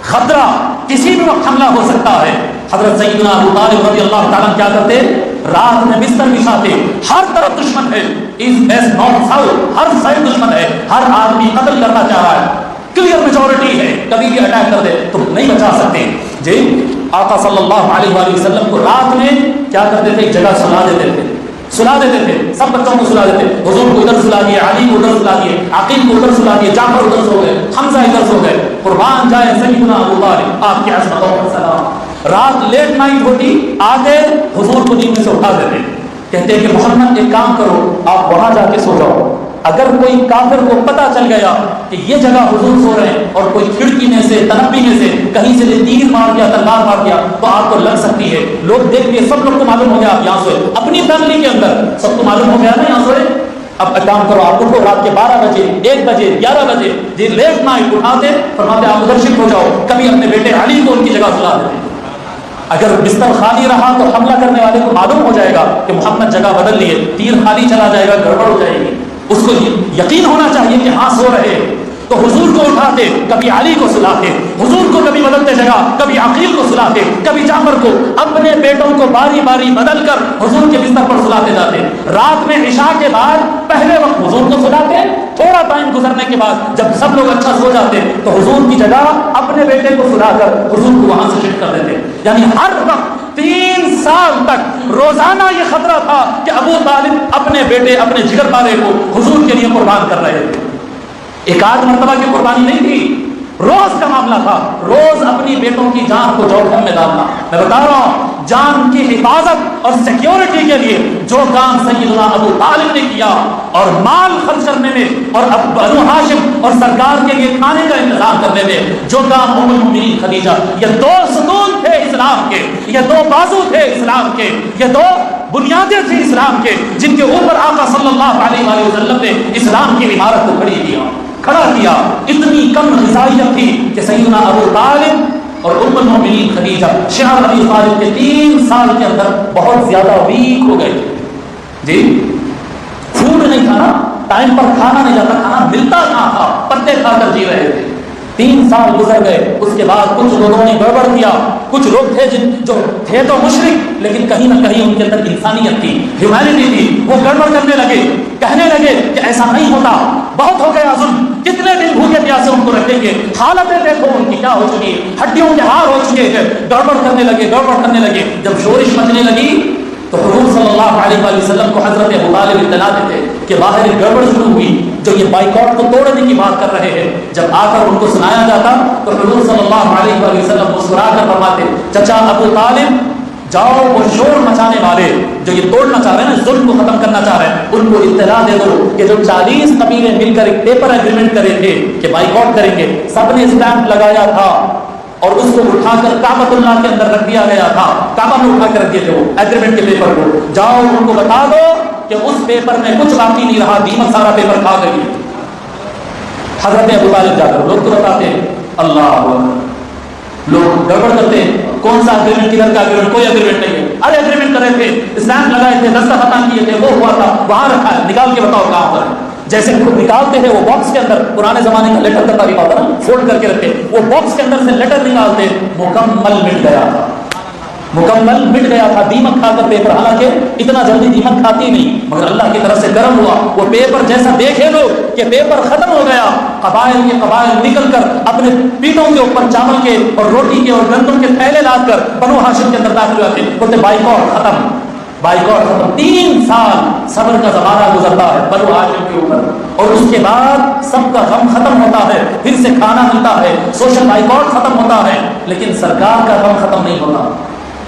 خطرہ، کسی بھی وقت حملہ ہو سکتا ہے. حضرت سیدنا ابو طالب رضی اللہ تعالیٰ کیا کرتے؟ رات میں بستر بچھاتے، ہر طرف دشمن ہے، ایسٹ ویسٹ نارتھ ساؤتھ ہر سائڈ دشمن ہے، ہر آدمی قتل کرنا چاہ رہا ہے، کلیئر میجورٹی ہے، کبھی بھی اٹیک کر دے تو نہیں بچا سکتے. جی آقا صلی اللہ علیہ وآلہ وسلم کو رات میں کیا کرتے تھے؟ ایک جگہ سلا دیتے تھے، سب بچوں کو سلا دیتے. حضور کو ادھر سلا دیے، علی کو ادھر سلا دیے، عقیل کو ادھر سلا دیے، جعفر ادھر سو گئے، حمزہ ادھر سو گئے. قربان جائے سیدنا ابو طالب آپ کی عظمتوں پر سلام. رات لیٹ نائٹ ہوتی، آتے حضور کو نیند سے اٹھا دیتے، کہتے کہ محمد ایک کام کرو، آپ وہاں جا کے سو جاؤ. اگر کوئی کافر کو پتا چل گیا کہ یہ جگہ حضور سو رہے ہیں اور کوئی کھڑکی میں سے تنبی میں سے کہیں سے تیر مار دیا تلوار مار دیا تو آپ کو لگ سکتی ہے. لوگ دیکھ کے سب لوگ کو معلوم ہو گیا آپ یہاں سوئے، اپنی فیملی کے اندر سب کو معلوم ہو گیا نا یہاں سوئے. اب ایک کام کرو، آپ کو رات کے 12 بجے 1 بجے 11 بجے یہ لیٹ نائٹ اٹھاتے فرماتے آپ ادھر شفٹ ہو جاؤ. کبھی اپنے بیٹے علی کو ان کی جگہ سلا دیتے. اگر بستر خالی رہا تو حملہ کرنے والے کو معلوم ہو جائے گا کہ محمد جگہ بدل لیے، تیر خالی چلا جائے گا، گڑبڑ ہو جائے گی. اس کو یقین ہونا چاہیے کہ ہاں سو رہے. تو حضور کو اٹھاتے، کبھی علی کو سلاتے، حضور کو کبھی بدلتے جگہ، کبھی عقیل کو سلاتے، کبھی جعفر کو، اپنے بیٹوں کو باری باری بدل کر حضور کے بستر پر سلاتے جاتے. رات میں عشاء کے بعد پہلے وقت حضور کو سلاتے، تھوڑا ٹائم گزرنے کے بعد جب سب لوگ اچھا سو جاتے تو حضور کی جگہ اپنے بیٹے کو سلا کر حضور کو وہاں سے شفٹ کر دیتے. یعنی ہر وقت 3 سال تک روزانہ یہ خطرہ تھا کہ ابو طالب اپنے بیٹے اپنے جگر والے کو حضور کے لیے قربان کر رہے تھے. ایک آدھ مرتبہ کی قربانی نہیں تھی، روز کا معاملہ تھا. روز اپنی بیٹوں کی جان کو جوخم میں ڈالنا. میں بتا رہا ہوں جان کی حفاظت اور سیکیورٹی کے لیے جو کام سیدنا ابو طالب نے کیا اور مال خرچ کرنے میں اور بنو ہاشم اور سرکار کے لیے کھانے کا انتظام کرنے میں جو کام ام المؤمنین خدیجہ، یہ 2 ستون تھے اسلام کے، یہ 2 بازو تھے اسلام کے، یہ 2 بنیادیں تھیں اسلام کے جن کے اوپر آقا صلی اللہ علیہ وآلہ وسلم نے اسلام کی عمارت کو کھڑا کیا. اتنی کم غذائیت تھی کہ سیدنا ابو طالب اور ام المؤمنین خدیجہ شہر ابی طالب کے 3 سال کے اندر بہت زیادہ ویک ہو گئے. جی فوڈ نہیں کھانا، ٹائم پر کھانا نہیں جاتا، کھانا ملتا نہ تھا، پتے کھا کر جی رہے تھے. 3 سال گزر گئے. اس کے بعد کچھ لوگوں نے گڑبڑ کیا. کچھ لوگ تھے جو تھے تو مشرک لیکن کہیں نہ کہیں ان کے اندر انسانیت تھی، ہیومینٹی تھی. وہ گڑبڑ کرنے لگے، کہنے لگے کہ ایسا نہیں ہوتا، بہت ہو گیا ظلم، کتنے دن بھوکے پیاسے ان کو رکھیں گے، حالتیں دیکھو ان کی کیا ہو چکی ہے، ہڈیوں کے ہار ہو چکے ہیں. گڑبڑ کرنے لگے. جب شورش مچنے لگی تو حضور صلی اللہ علیہ وآلہ وسلم کو حضرت ابو طالب اطلاع دیتے کہ باہر ایک گڑبڑ شروع ہوئی، جو یہ بائیکاٹ کو توڑنے کی بات کر رہے ہیں. جب آ کر ان کو سنایا جاتا تو حضور صلی اللہ علیہ وآلہ وسلم مسکرا کر فرماتے چچا ابو طالب جاؤ وہ شور مچانے والے جو یہ توڑنا چاہ رہے ہیں نا، ظلم کو ختم کرنا چاہ رہے ہیں، ان کو اطلاع دے دو کہ جو 40 قبیلے مل کر ایک پیپر ایگریمنٹ کرے تھے کہ بائیکاٹ کریں گے، سب نے اسٹیمپ لگایا تھا اور اس کو اٹھا کر کعبۃ اللہ کے اندر رکھ دیا گیا تھا، کعبہ میں اٹھا کر رکھ دیے تھے وہ ایگریمنٹ کے پیپر کو، جاؤ ان کو بتا دو کہ اس پیپر میں کچھ باقی نہیں رہا، دیمک سارا پیپر کھا گئی۔ حضرت ابو طالب جا کر لوگ تو بتاتے ہیں، اللہ لوگ گڑبڑ کرتے ہیں، کون سا ایگریمنٹ، کدھر کا ایگریمنٹ، کوئی ایگریمنٹ نہیں ہے، ارے ایگریمنٹ کرے تھے، اسٹیمپ لگائے تھے، دستخط کیے تھے، وہ ہوا تھا، وہاں رکھا ہے، نکال کے بتاؤ کہاں پر ہے۔ جیسے خود نکالتے ہیں وہ باکس کے اندر، پرانے زمانے کا لیٹر کا طریقہ ہوتا نا، فولڈ کر کے رکھتے، وہ باکس کے اندر سے لیٹر نکالتے، مکمل مٹ گیا تھا، مکمل مٹ گیا تھا، دیمک کھا کر پیپر، حالانکہ اتنا جلدی دیمک کھاتی نہیں، مگر اللہ کی طرف سے گرم ہوا وہ پیپر، جیسا دیکھے لوگ کہ پیپر ختم ہو گیا، قبائل کے قبائل نکل کر اپنے پیٹوں کے اوپر چاول کے اور روٹی کے اور گندم کے تھیلے لاد کر بنو ہاشم کے اندر داخل ہوتے، بولتے بائیکاٹ ختم، بائیکاٹ ختم۔ 3 سال صبر کا زمانہ گزرتا ہے بنو ہاشم کے اوپر، اور اس کے بعد سب کا غم ختم ہوتا ہے، پھر سے کھانا ملتا ہے، سوشل بائیکاٹ ختم ہوتا ہے، لیکن سرکار کا غم ختم نہیں ہوتا۔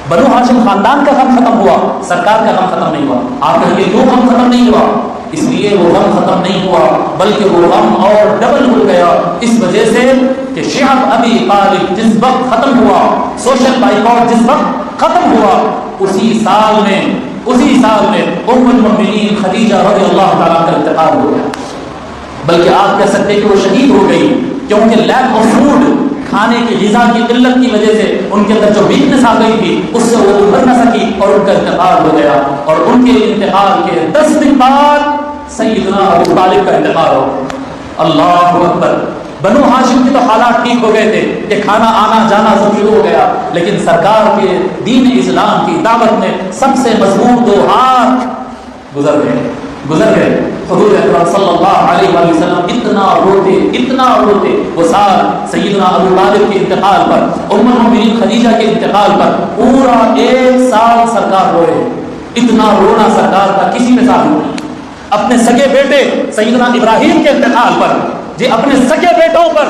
بنو ہاشم خاندان کا غم ختم ہوا، سرکار کا غم ختم نہیں ہوا۔ آپ کہیں گے کیوں غم ختم نہیں ہوا؟ اس لیے وہ غم ختم نہیں ہوا بلکہ وہ غم اور ڈبل ہو گیا، اس وجہ سے کہ شعب ابی طالب جس وقت ختم ہوا، سوشل بائیکاٹ جس وقت ختم ہوا، اسی سال میں ام المؤمنین خدیجہ رضی اللہ تعالیٰ کا انتقال ہو گیا، بلکہ آپ کہہ سکتے کہ وہ شہید ہو گئی، کیونکہ لیک آف فوڈ، کھانے کی غذا کی قلت کی وجہ سے ان کے اندر جو ویکنس آ گئی تھی اس سے وہ ابھر نہ سکی اور ان کا انتقال ہو گیا، اور ان کے انتقال کے 10 دن بعد سیدنا ابو طالب کا انتقال ہو گیا۔ اللہ اکبر۔ بنو ہاشم کے تو حالات ٹھیک ہو گئے تھے کہ کھانا آنا جانا سب شروع ہو گیا، لیکن سرکار کے دین اسلام کی دعوت میں سب سے مضبوط 2 ہاتھ گزر گئے۔ حضور اکرم صلی اللہ علیہ وآلہ وسلم اتنا روتے وہ سال سیدنا ابو طالب کے انتقال پر، ام المؤمنین خدیجہ کے انتقال پر، پورا 1 سال سرکار روئے، اتنا رونا سرکار کا کسی میں ساتھ نہیں۔ اپنے سگے بیٹے سیدنا ابراہیم کے انتقال پر، جی اپنے سگے بیٹوں پر،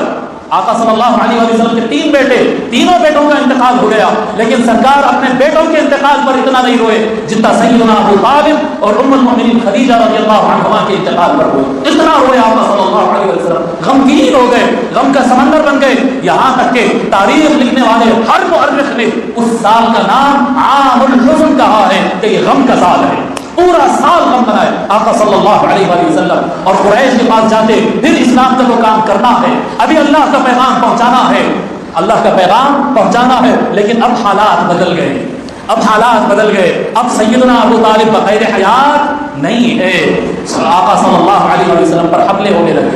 آقا صلی اللہ علیہ وسلم کے 3 بیٹے، تینوں بیٹوں کا انتقال ہو گیا، لیکن سرکار اپنے بیٹوں کے انتقال پر اتنا نہیں روئے جتنا سیدنا ابو طالب اور ام المؤمنین خدیجہ رضی اللہ عنہما کے انتقال پر ہوئے، اتنا روئے آقا صلی اللہ علیہ وسلم، غمگین ہو گئے، غم کا سمندر بن گئے، یہاں تک کہ تاریخ لکھنے والے ہر مؤرخ نے اس سال کا نام عام الحزن کہا ہے کہ یہ غم کا سال ہے، پورا سال غم بنائے آقا صلی اللہ علیہ وآلہ وسلم، اور قریش کے پاس جاتے، پھر اسلام کا وہ کام کرنا ہے، ابھی اللہ کا پیغام پہنچانا ہے، اللہ کا پیغام پہنچانا ہے، لیکن اب حالات بدل گئے، اب سیدنا ابو طالب بغیر حیات نہیں ہے، آقا صلی اللہ علیہ وآلہ وسلم پر حملے ہونے لگے،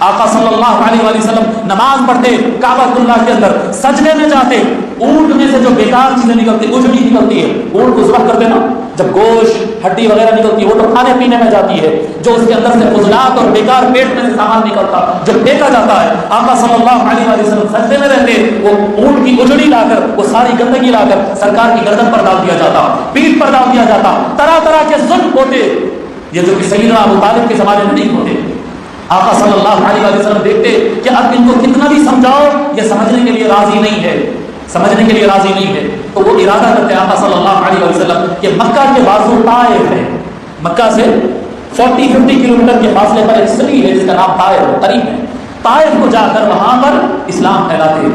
آقا صلی اللہ علیہ وآلہ وسلم نماز پڑھتے کعبۃ اللہ کے اندر، سجدے میں جاتے، اونٹ میں سے جو بیکار چیزیں نکلتی، اجڑی نکلتی ہے، اونٹ کو ذبح کرتے نا، جب گوشت ہڈی وغیرہ نکلتی ہے وہ تو کھانے پینے میں جاتی ہے، جو اس کے اندر سے فضلات اور بیکار پیٹ میں سے سامان نکلتا جب پھینکا جاتا ہے، آقا صلی اللہ علیہ وآلہ وسلم سجدے میں رہتے، وہ اونٹ کی اجڑی لا کر، وہ ساری گندگی لا کر سرکار کی گردن پر ڈال دیا جاتا، پیٹھ پر ڈال دیا جاتا، طرح طرح کے ظلم ہوتے، یہ جو کہ سیدنا ابو طالب کے زمانے میں نہیں ہوتے۔ آقا صلی اللہ علیہ وآلہ وسلم دیکھتے کہ اب ان کو کتنا بھی سمجھاؤ یہ سمجھنے کے لیے راضی نہیں ہے، تو وہ ارادہ کرتے آقا صلی اللہ علیہ وسلم کہ مکہ کے بازو طائف ہے، مکہ سے 40-50 کلومیٹر کے فاصلے پر ایک سٹی ہے جس کا نام طائف ہے، قریب ہے، طائف کو جا کر وہاں پر اسلام پھیلاتے،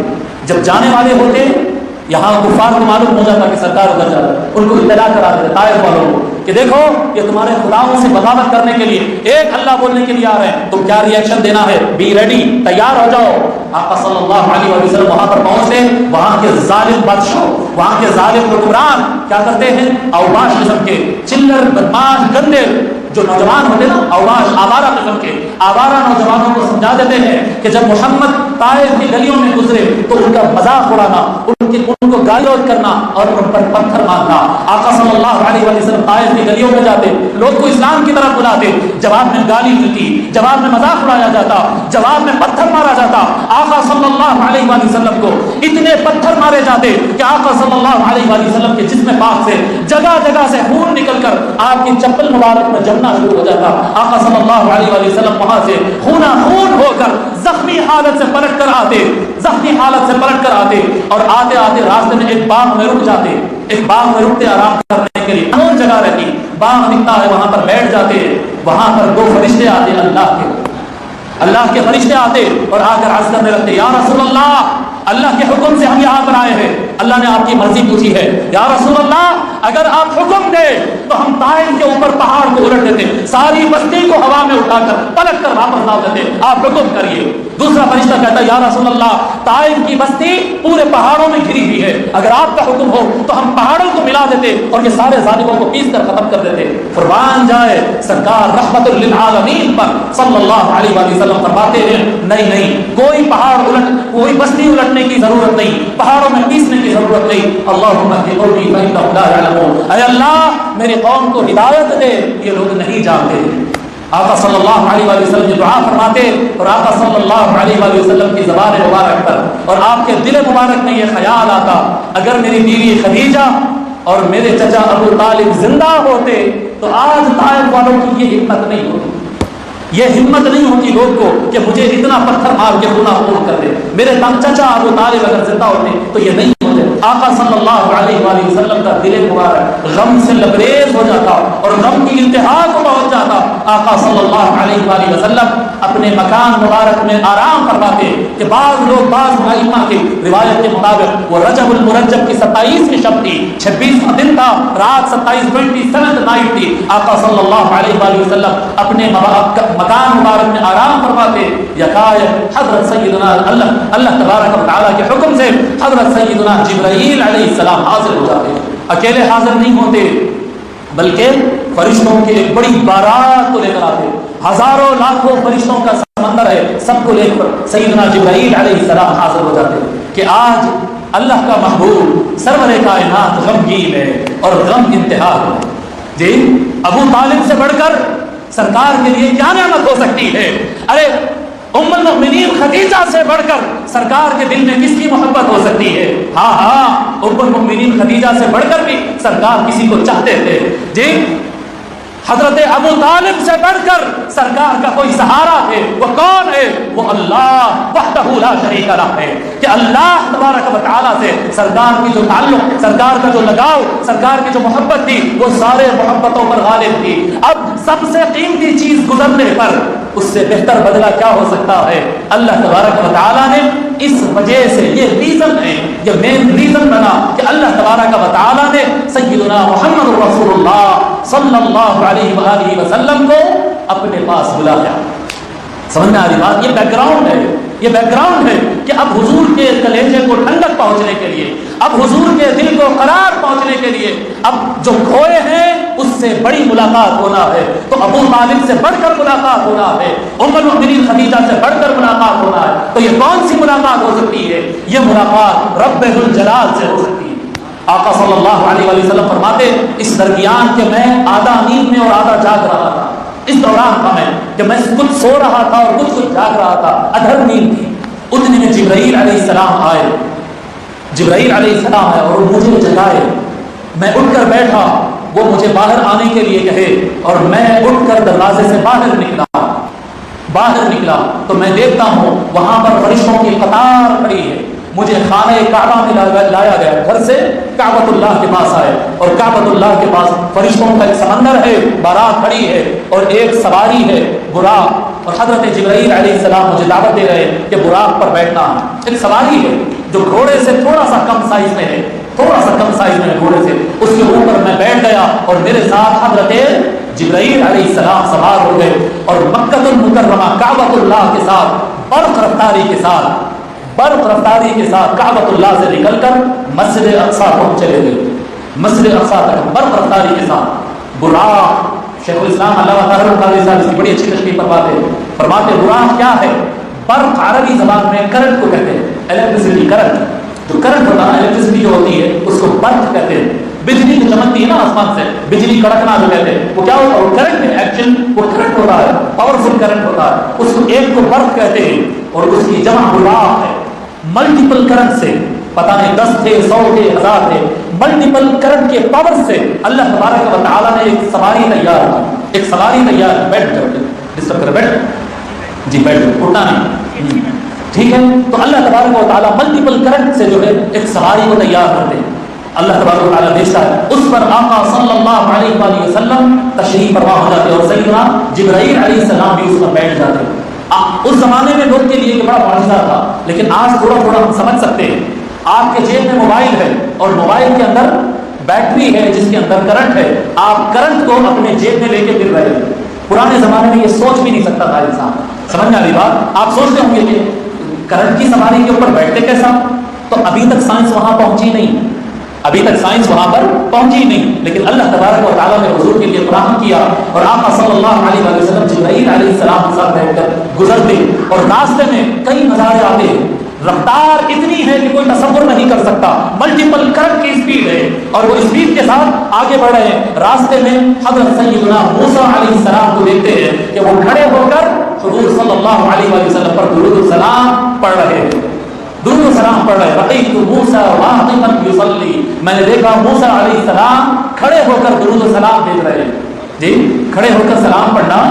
جب جانے والے ہوتے یہاں کفار کو معلوم ہو جاتا کہ سرکار ادھر جا رہا ہے، ان کو اطلاع کرا دیتے طائف والوں کو کہ دیکھو یہ تمہارے خداؤں سے بغاوت کرنے کے لیے، ایک اللہ بولنے کے لیے آ رہے ہیں، تم کیا ری ایکشن دینا ہے، بی ریڈی، تیار ہو جاؤ۔ آقا صلی اللہ علیہ وسلم وہاں پر پہنچتے، وہاں کے ظالم بادشاہ، وہاں کے ظالم حکمران کیا کرتے ہیں، اوباش قسم کے چلر بدماش گندے جو نوجوان ہوتے نا، اوباش آوارہ قسم کے آوارہ نوجوانوں کو سمجھا دیتے ہیں کہ جب محمد طائف کی گلیوں میں گزرے تو ان کا مذاق اڑانا، ان کو گالی کرنا اور ان پر پتھر مارنا۔ آقا صلی اللہ علیہ وسلم طائف کی گلیوں میں جاتے، لوگ کو اسلام کی طرف بلاتے، جواب میں گالی ملتی، جواب میں مذاق اڑایا جاتا، جواب میں پتھر مارا جاتا۔ آقا صلی اللہ علیہ وسلم کو اتنے پتھر مارے جاتے کہ آقا صلی اللہ علیہ وسلم کے جسم پاک سے جگہ جگہ سے خون نکل کر آپ کی چپل مبارک میں جمنا شروع ہو جاتا۔ آقا صلی اللہ علیہ وسلم وہاں سے خونا خون ہو کر زخمی حالت سے پلٹ کر آتے اور آتے آتے راستے میں ایک باغ میں رک جاتے، ایک باغ میں رکتے آرام کرنے کے لیے، انون جگہ رہتی، باغ دکھتا ہے وہاں پر بیٹھ جاتے، وہاں پر دو فرشتے آتے اللہ کے فرشتے آتے اور آ کر عرض کرنے لگتے، یا رسول اللہ کے حکم سے ہم یہاں پر آئے ہیں، اللہ نے آپ کی مرضی پوچھی ہے، یا رسول اللہ اگر آپ حکم دے تو ہم طائف کے اوپر پہاڑ کو الٹ دیتے، ساری بستی کو ہوا میں اٹھا کر پلٹ کر واپس لا دیتے، آپ حکم کریے۔ دوسرا فرشتہ کہتا ہے، یا رسول اللہ طائف کی بستی پورے پہاڑوں میں گھری ہوئی ہے، اگر آپ کا حکم ہو تو ہم پہاڑوں کو ملا دیتے اور یہ سارے ظالموں کو پیس کر ختم کر دیتے۔ قربان جائے سرکار رحمت للعالمین پر صلی اللہ علیہ وآلہ وسلم فرماتے ہیں، نہیں کوئی پہاڑ کوئی بستی الٹنے کی ضرورت نہیں، پہاڑوں میں پیسنے کی ضرورت نہیں۔ اللہم اہد قومی فإنہم لا یعلمون، اے اللہ میری قوم کو ہدایت دے، یہ لوگ نہیں جانتے۔ آقا صلی اللہ علیہ وآلہ وسلم دعا فرماتے اور آقا صلی اللہ علیہ وآلہ وسلم کی زبان مبارک پر اور آپ کے دل مبارک میں یہ خیال آتا، اگر میری بیوی خدیجہ اور میرے چچا ابو طالب زندہ ہوتے تو آج طائف والوں کی یہ ہمت نہیں ہوتی، یہ ہمت نہیں ہوتی لوگ کو کہ مجھے اتنا پتھر مار کے خونہ خون کر دے، میرے چچا ابو طالب اگر زندہ ہوتے تو یہ نہیں ہوتے۔ آقا صلی اللہ علیہ وآلہ وسلم کا دل مبارک غم سے لبریز ہو جاتا اور غم کی انتہا کو پہنچ جاتا۔ آقا صلی اللہ علیہ وآلہ وسلم اپنے مکان مبارک میں آرام فرماتے کہ بعض لوگ بعض ائمہ کی روایت کے مطابق وہ رجب المرجب کی 27ویں شب تھی، 26واں دن تھا، رات 27 نائٹ تھی۔ آقا صلی اللہ علیہ وآلہ وسلم اپنے مکان مبارک میں آرام فرماتے، یکایک حضرت سیدنا اللہ تبارک و تعالیٰ کے حکم سے حضرت سیدنا جبرائیل علیہ السلام حاضر ہو جاتے، اکیلے حاضر نہیں ہوتے بلکہ فرشتوں کی ایک بڑی بارات کو لے کر آتے، ہزاروں لاکھوں فرشتوں کا سمندر ہے، سب کو لے کر سیدنا جبرائیل علیہ السلام حاضر ہو جاتے کہ آج اللہ کا محبوب سرور کائنات غمگین ہے اور غم انتہا ہے۔ جی ابو طالب سے بڑھ کر سرکار کے لیے کیا نعمت ہو سکتی ہے؟ ارے ام المؤمنین خدیجہ سے بڑھ کر سرکار کے دل میں کس کی محبت ہو سکتی ہے؟ ہاں ام المؤمنین خدیجہ سے بڑھ کر بھی سرکار کسی کو چاہتے تھے۔ جی حضرت ابو طالب سے بڑھ کر سرکار کا کوئی سہارا ہے، وہ کون ہے؟ وہ اللہ وحدہ لا شریک لہ ہے کہ اللہ تبارک و تعالیٰ سے سرکار کی جو تعلق، سرکار کا جو لگاؤ، سرکار کی جو محبت تھی وہ سارے محبتوں پر غالب تھی۔ اب سب سے قیمتی چیز گزرنے پر اس سے بہتر بدلہ کیا ہو سکتا ہے؟ اللہ تبارک و تعالیٰ نے اس وجہ سے یہ ریزن ہے، یہ مین ریزن بنا کہ اللہ تبارک و تعالیٰ نے سیدنا محمد رسول اللہ صلی اللہ علیہ وآلہ وسلم کو اپنے پاس بلایا۔ سمجھ میں آ رہی بات؟ یہ بیک گراؤنڈ ہے، یہ بیک گراؤنڈ ہے کہ اب حضور کے کلیجے کو ٹھنڈک پہنچنے کے لیے، اب حضور کے دل کو قرار پہنچنے کے لیے، اب جو کھوئے ہیں اس سے بڑی ملاقات ہونا ہے تو ابو طالب سے بڑھ کر ملاقات ہونا ہے، ام المؤمنین خدیجہ سے بڑھ کر ملاقات ہونا ہے۔ تو یہ کون سی ملاقات ہو سکتی ہے؟ یہ ملاقات رب ذوالجلال سے ہو سکتی ہے۔ آقا صلی اللہ علیہ وآلہ وسلم فرماتے اس درمیان کہ میں آدھا نیند میں اور آدھا جاگ رہا تھا، اس دوران تھا کہ میں کچھ سو رہا تھا اور کچھ جاگ رہا تھا، ادھر نیند تھی، اتنے میں جبرائیل علیہ السلام آئے، جبرائیل علیہ السلام آئے اور مجھے جگائے، میں اٹھ کر بیٹھا، وہ مجھے باہر آنے کے لیے کہے اور میں اٹھ کر دروازے سے باہر نکلا تو میں دیکھتا ہوں وہاں پر فرشتوں کی قطار کھڑی ہے، مجھے خانہ کعبہ میں لایا گیا، گھر سے کعبۃ اللہ کے پاس آئے اور کعبۃ اللہ کے پاس فرشتوں کا ایک سمندر ہے، بارات کھڑی ہے اور ایک سواری ہے براق، اور حضرت جبرائیل علیہ السلام مجھے دعوت دے رہے کہ براق پر بیٹھنا، ایک سواری ہے جو گھوڑے سے تھوڑا سا کم سائز میں ہے، گھوڑے سے، اس کے اوپر میں بیٹھ گیا اور میرے ساتھ حضرت جبرائیل علیہ السلام سوار ہو گئے اور مکہ المکرمہ کعبۃ اللہ کے ساتھ برق رفتاری کے ساتھ کعبۃ اللہ سے نکل کر مسجد اقصیٰ پہنچ چلے گئے، مسجد اقصیٰ تک برق رفتاری کے ساتھ۔ براق، شیخ الاسلام علامہ طاہر القادری صاحب اس کی بڑی اچھی تشریح فرماتے براق کیا ہے؟ برق عربی زبان میں کرنٹ کو کہتے ہیں، الیکٹریسٹی، کرنٹ، جو کرنٹ ہوتا ہے، الیکٹریسٹی جو ہوتی ہے اس کو برق کہتے ہیں۔ بجلی جو چمکتی ہے نا آسمان سے، بجلی کڑکنا جو کہتے ہیں، وہ کیا ہوتا ہے؟ وہ کرنٹ ہے، ایکچوئل وہ کرنٹ ہوتا ہے، پاورفل کرنٹ ہوتا ہے، اس کو ایک کو برق کہتے ہیں اور اس کی جمع براق ہے۔ ملٹیپل کرنٹ سے، پتہ نہیں 10 تھے، 100 تھے، 1000 تھے، ملٹیپل کرنٹ کے پاور سے اللہ تبارک و تعالیٰ نے ایک سواری تیار بیٹھ جاؤ، ڈسٹرب کر بیٹھ، جی بیٹھ، اٹھنا نہیں، ٹھیک ہے، تو اللہ تبارک و تعالیٰ ملٹیپل کرنٹ سے جو ہے ایک سواری کو تیار کرتے ہیں، اللہ تبارک و تعالیٰ بھیجتا ہے، اس پر آقا صلی اللہ علیہ وآلہ وسلم تشریف فرما ہو جاتے اور سیدنا جبرائیل علیہ السلام بھی اس پر بیٹھ جاتے ہیں۔ اس زمانے میں لوگ کے لیے یہ بڑا معجزہ تھا، لیکن آج تھوڑا تھوڑا ہم سمجھ سکتے ہیں۔ آپ کے جیب میں موبائل ہے اور موبائل کے اندر بیٹری ہے جس کے اندر کرنٹ ہے، آپ کرنٹ کو اپنے جیب میں لے کے پھر رہے ہیں۔ پرانے زمانے میں یہ سوچ بھی نہیں سکتا تھا انسان، سمجھ میں آ رہی بات؟ آپ سوچتے ہوں گے کہ کرنٹ کی سواری کے اوپر بیٹھتے کیسا؟ تو ابھی تک سائنس وہاں پہنچی نہیں، ابھی تک سائنس وہاں پر پہنچی نہیں، لیکن اللہ تبارک و تعالیٰ نے حضور کے لیے فراہم کیا، اور آقا صلی اللہ علیہ وسلم جبرائیل علیہ السلام کے ساتھ بیٹھ کر گزرتے، اور راستے میں کئی نظارے آتے ہیں، رفتار اتنی ہے کہ کوئی تصور نہیں کر سکتا، ملٹیپل کرنٹ کی اسپیڈ ہے، اور وہ اسپیڈ کے ساتھ آگے بڑھ رہے ہیں۔ راستے میں حضرت سیدنا موسیٰ علیہ السلام کو دیکھتے ہیں کہ وہ کھڑے ہو کر حضور صلی اللہ علیہ وسلم پر درود السلام پڑھ رہے ہیں، درود السلام پڑھ رہے ہیں۔ رأیت موسیٰ واقفا یصلی، میں نے دیکھا موسیٰ علیہ السلام کھڑے ہو کر درود السلام دے رہے ہیں۔ جی، کھڑے ہو کر سلام پڑھنا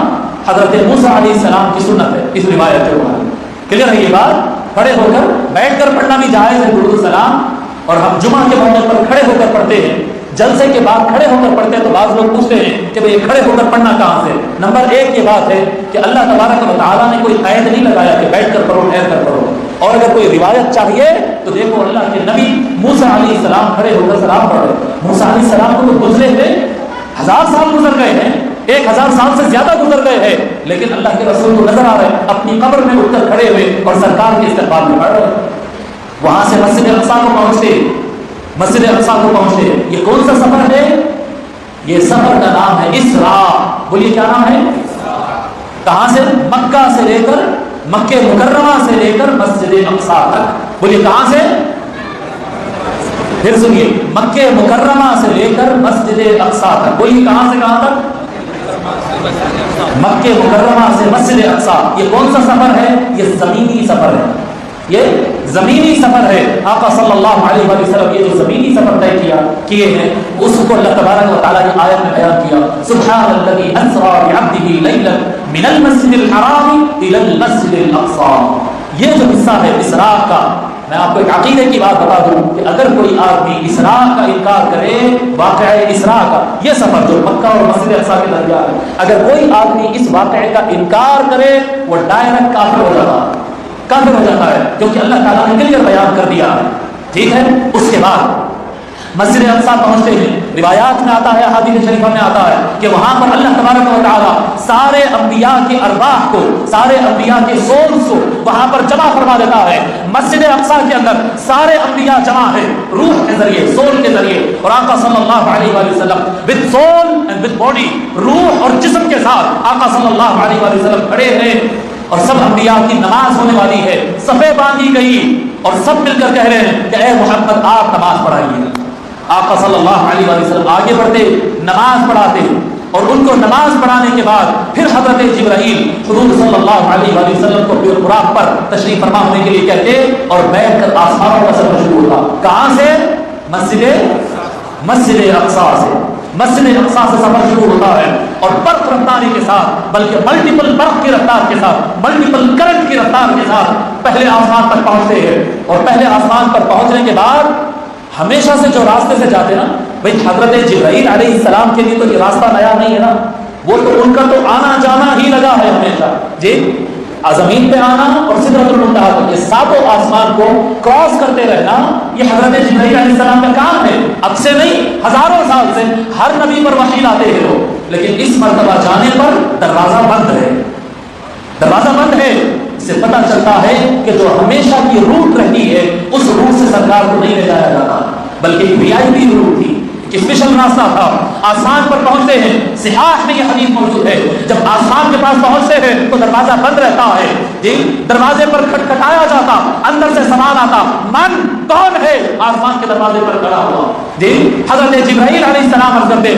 حضرت موسیٰ علیہ السلام کی سنت ہے، اس روایت کے مطابق۔ کلیئر ہے یہ بات؟ کھڑے ہو کر بیٹھ کر پڑھنا بھی جائز ہے درود السلام، اور ہم جمعہ کے موقع پر کھڑے ہو کر پڑھتے ہیں، جلسے کے بعد کھڑے ہو کر پڑھتے ہیں، تو بعض لوگ پوچھتے ہیں کہ بھئی کھڑے ہو کر پڑھنا کہاں سے؟ نمبر ایک یہ بات ہے کہ اللہ تبارک و تعالیٰ نے کوئی قید نہیں لگایا کہ بیٹھ کر پڑھو، ٹھہر کر پڑھو، اور اگر کوئی روایت چاہیے تو دیکھو اللہ کے نبی موسیٰ علیہ السلام کھڑے ہو کر سلام پڑھ رہے۔ موسیٰ علیہ السلام کو تو گزرے ہوئے 1000 سال گزر گئے ہیں، 1000 سال سے زیادہ گزر گئے ہیں، لیکن اللہ کے رسول کو نظر آ رہے ہیں اپنی قبر میں اٹھ کر کھڑے ہوئے اور سرکار کے استقبال میں پڑھ رہے ہیں۔ وہاں سے مسجد اقصیٰ کو پہنچتے، مسجد اقصیٰ کو پہنچتے، یہ کون سا سفر ہے؟ یہ سفر کا نام ہے اسراء۔ بولیے کیا نام ہے؟ کہاں سے؟ مکہ سے لے کر، مکہ مکرمہ سے لے کر مسجد اقصیٰ تک۔ بولیے کہاں سے؟ پھر سنیے، مکہ مکرمہ سے لے کر مسجد اقصیٰ تک۔ بولیے کہاں سے کہاں تک؟ مکہ مکرمہ سے مسجد اقصیٰ۔ یہ کون سا سفر ہے؟ یہ زمینی سفر ہے، یہ زمینی سفر ہے۔ آقا صلی اللہ علیہ وسلم یہ جو زمینی سفر طے کیے ہیں، اس کو اللہ تبارک و تعالیٰ کی آیت میں بیان کیا، سبحان الذی اسریٰ بعبدہ لیلا من المسجد الحرام الی المسجد الاقصیٰ۔ یہ جو حصہ ہے اسراء کا، میں آپ کو ایک عقیدے کی بات بتا دوں کہ اگر کوئی آدمی اسراء کا انکار کرے، واقعہ اسراء کا یہ سفر جو مکہ اور مسجد اقصیٰ کے درمیان ہے، اگر کوئی آدمی اس واقعے کا انکار کرے وہ ڈائریکٹ کافر ہو جاتا ہے، کافر ہو جاتا ہے، کیونکہ اللہ تعالیٰ نے کلیئر بیان کر دیا ہے۔ ٹھیک ہے، اس کے بعد مسجد اقصیٰ پہنچتے ہیں، روایات میں آتا ہے، حدیث شریفہ میں آتا ہے کہ وہاں پر اللہ تبارک و تعالیٰ سارے انبیاء کے ارواح کو، سارے انبیاء کے سولز کو وہاں پر جمع فرما دیتا ہے۔ مسجد اقصیٰ کے اندر سارے انبیاء جمع ہیں روح کے ذریعے، سول کے ذریعے، اور آقا صلی اللہ علیہ وآلہ وسلم with soul and with body، روح اور جسم کے ساتھ آقا صلی اللہ علیہ وآلہ وسلم کھڑے ہیں، اور سب انبیاء کی نماز ہونے والی ہے، صفیں باندھی گئی، اور سب مل کر کہہ رہے ہیں کہ اے محمد آپ نماز پڑھائیے۔ آقا صلی اللہ علیہ وسلم آگے بڑھتے، نماز پڑھاتے، اور ان کو نماز پڑھانے کے بعد پھر حضرت جبرائیل حضور صلی اللہ علیہ وسلم کو پھر براق پر تشریف فرما ہونے کے لیے کہتے، اور بیٹھ کر آسمانوں کا سفر شروع ہوتا۔ کہاں سے؟ مسجد اقصیٰ سے، مسجد اقصیٰ سے سفر شروع ہوتا ہے، اور برق رفتاری کے ساتھ، بلکہ ملٹیپل برق کی رفتار کے ساتھ، ملٹیپل کرنٹ کی رفتار کے ساتھ پہلے آسمان تک پہنچتے ہیں، اور پہلے آسمان پر پہنچنے کے بعد ہمیشہ سے جو راستے سے جاتے نا، بھئی حضرت جبرائیل علیہ السلام کے لیے تو یہ راستہ نیا نہیں ہے نا، وہ تو ان کا تو آنا جانا ہی لگا ہے ہمیشہ، جی زمین پہ آنا اور سدرۃ المنتہا تک، یہ ساتوں آسمان کو کراس کرتے رہنا، یہ حضرت جبرائیل علیہ السلام کا کام ہے۔ اب سے نہیں، ہزاروں سال سے ہر نبی پر وحی لاتے ہیں لوگ، لیکن اس مرتبہ جانے پر دروازہ بند ہے، دروازہ بند ہے۔ اس سے پتہ چلتا ہے کہ جو ہمیشہ کی روٹ رہتی ہے اس روٹ سے سرکار کو نہیں لے جایا جاتا، بلکہ وی آئی پی روٹ تھی، اسپیشل راستہ تھا۔ آسمان پر پہنچتے ہیں، صحاح میں یہ حدیث موجود ہے، جب آسمان کے پاس پہنچتے ہیں تو دروازہ بند رہتا ہے، جی دروازے پر کھٹکھٹایا جاتا، اندر سے سوال آتا، من کون ہے آسمان کے دروازے پر کھڑا ہوا؟ جی حضرت جبرائیل علیہ السلام عرض کرتے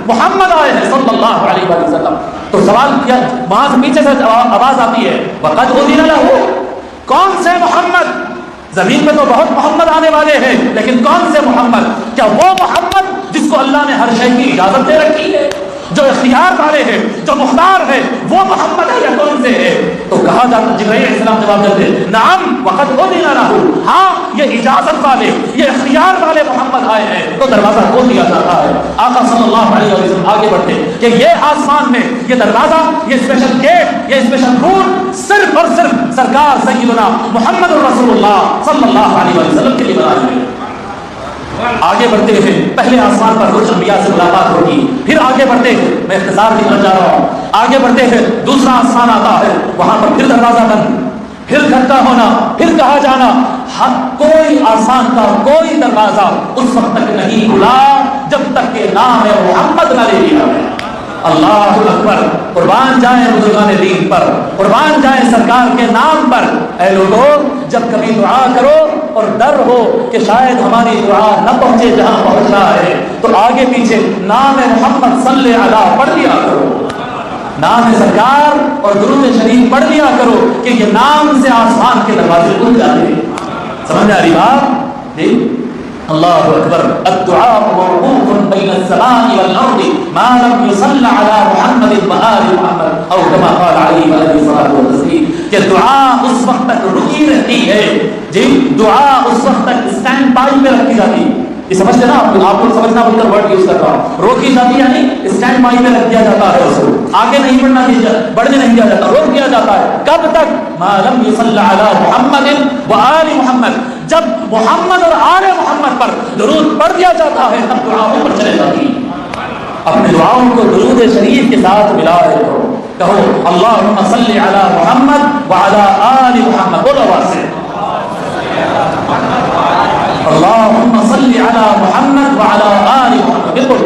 محمد آئے ہیں صلی اللہ علیہ وسلم۔ تو سوال کیا، وہاں سے پیچھے سے آواز آتی ہے، وقد اذن لہ، کون سے محمد؟ زمین پہ تو بہت محمد آنے والے ہیں، لیکن کون سے محمد؟ کیا وہ محمد جس کو اللہ نے ہر شے کی اجازت دے رکھی ہے؟ جو اختیار والے ہیں، جو مختار ہے، وہ محمد ہے یا کون سے ہے؟ تو کہا جاتا، جبرائیل علیہ السلام جواب دیتے نعم وقد اذن له، ہاں یہ اجازت والے، یہ اختیار والے محمد آئے ہیں، تو دروازہ کھول دیا جاتا ہے۔ آقا صلی اللہ علیہ وسلم آگے بڑھتے کہ یہ آسمان میں یہ دروازہ، یہ اسپیشل گیٹ، یہ اسپیشل رول صرف اور صرف سرکار سیدنا محمد رسول اللہ صلی اللہ علیہ وسلم کے لیے بنایا ہے۔ آگے بڑھتے ہیں، پہلے آسمان پر کچھ انبیاء سے ملاقات ہوگی، پھر آگے بڑھتے ہیں، میں اختصار کی طرف جا رہا ہوں، آگے بڑھتے ہیں، دوسرا آسمان آتا ہے، وہاں پر پھر دروازہ بند، پھر کھٹکا ہونا، پھر کہا جانا کوئی آسمان کا کوئی دروازہ اس وقت تک نہیں کھلا جب تک کہ نام محمد نہ لے لیا۔ اللہ اکبر، قربان جائیں بزرگان دین پر، قربان جائیں سرکار کے نام پر۔ اے لوگوں، جب کبھی دعا کرو اور ڈر ہو کہ شاید ہماری دعا نہ پہنچے جہاں پہنچنا ہے، تو آگے پیچھے نام محمد صلی اللہ علیہ پڑھ لیا کرو، نام سرکار اور درود شریف پڑھ لیا کرو کہ یہ نام سے آسمان کے دروازے کھل جاتے ہیں۔ سمجھ آ رہی بات؟ جی اللہ اکبر، الدعاء موقوف بین السماء والارض ما لم يصل على محمد وآل محمد او كما قال علیہ وآلہ الصلوۃ والتسلیم، کہ دعا اس وقت تک رکی رہتی ہے، جی دعا اس وقت تک اسٹینڈ بائی پہ رکھی جاتی ہے۔ یہ سمجھتے نا آپ کو سمجھنا بول کر ورڈ یوز کر رہا ہوں، روکی جاتی ہے یعنی اسٹینڈ بائی میں رکھ دیا جاتا ہے، اس کو آگے نہیں بڑھنا دیا، بڑھنے نہیں دیا جاتا، روک دیا جاتا ہے۔ کب تک؟ ما لم يصل على محمد وآل محمد، جب محمد اور آل محمد پر درود پڑھ دیا جاتا ہے تب دعاؤں پر چلے جاتی ہے۔ اپنے دعاؤں کو درود شریف کے ساتھ ملائے کرو، کہو اللہم صلی علی محمد وعلی آل محمد، بولو واسے اللہم صلی علی محمد وعلی آل محمد، بالکل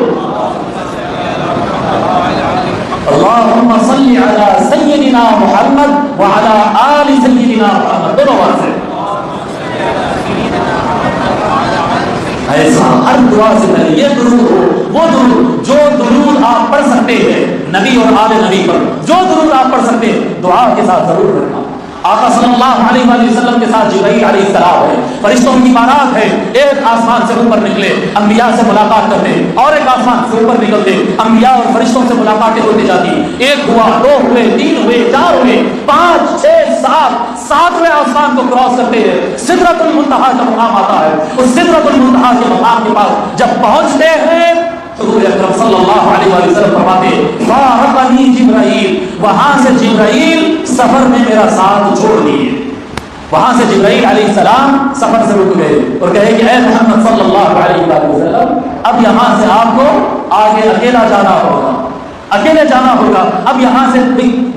اللہم صلی علی سیدنا محمد وعلی آل سیدنا محمد، بولو واسے ایسا ہر دعا سے پہلے یہ درود ہو، وہ درود جو درود آپ پڑھ سکتے ہیں نبی اور آل نبی پر، جو درود آپ پڑھ سکتے ہیں دعا کے ساتھ ضرور رکھنا۔ آقا صلی اللہ علیہ وآلہ وسلم کے ساتھ جبرائیل علیہ السلام ہے، فرشتوں کی بارات ہے، ایک آسمان سے اوپر نکلے انبیاء سے ملاقات کرتے، اور ایک آسمان سے اوپر نکلتے انبیاء اور فرشتوں سے ملاقاتیں ہوتی جاتی، ایک ہوا، دو ہوئے، تین ہوئے، چار ہوئے، پانچ، چھ، سات، ساتویں آسمان کو کراس کرتے ہیں، سدرۃ المنتہا کا مقام آتا ہے، اس سدرۃ المنتہا کے مقام کے پاس جب پہنچتے ہیں حضور اکرم صلی اللہ علیہ وآلہ وسلم فرماتے فارقنی جبرائیل، وہاں سے جبرائیل سفر میں میرا ساتھ چھوڑ دیے، وہاں سے جبرائیل علیہ السلام سفر سے رک گئے اور کہے کہ اے محمد صلی اللہ علیہ وآلہ وسلم اب یہاں سے آپ کو آگے اکیلا جانا ہوگا، اکیلے جانا ہوگا۔ اب یہاں سے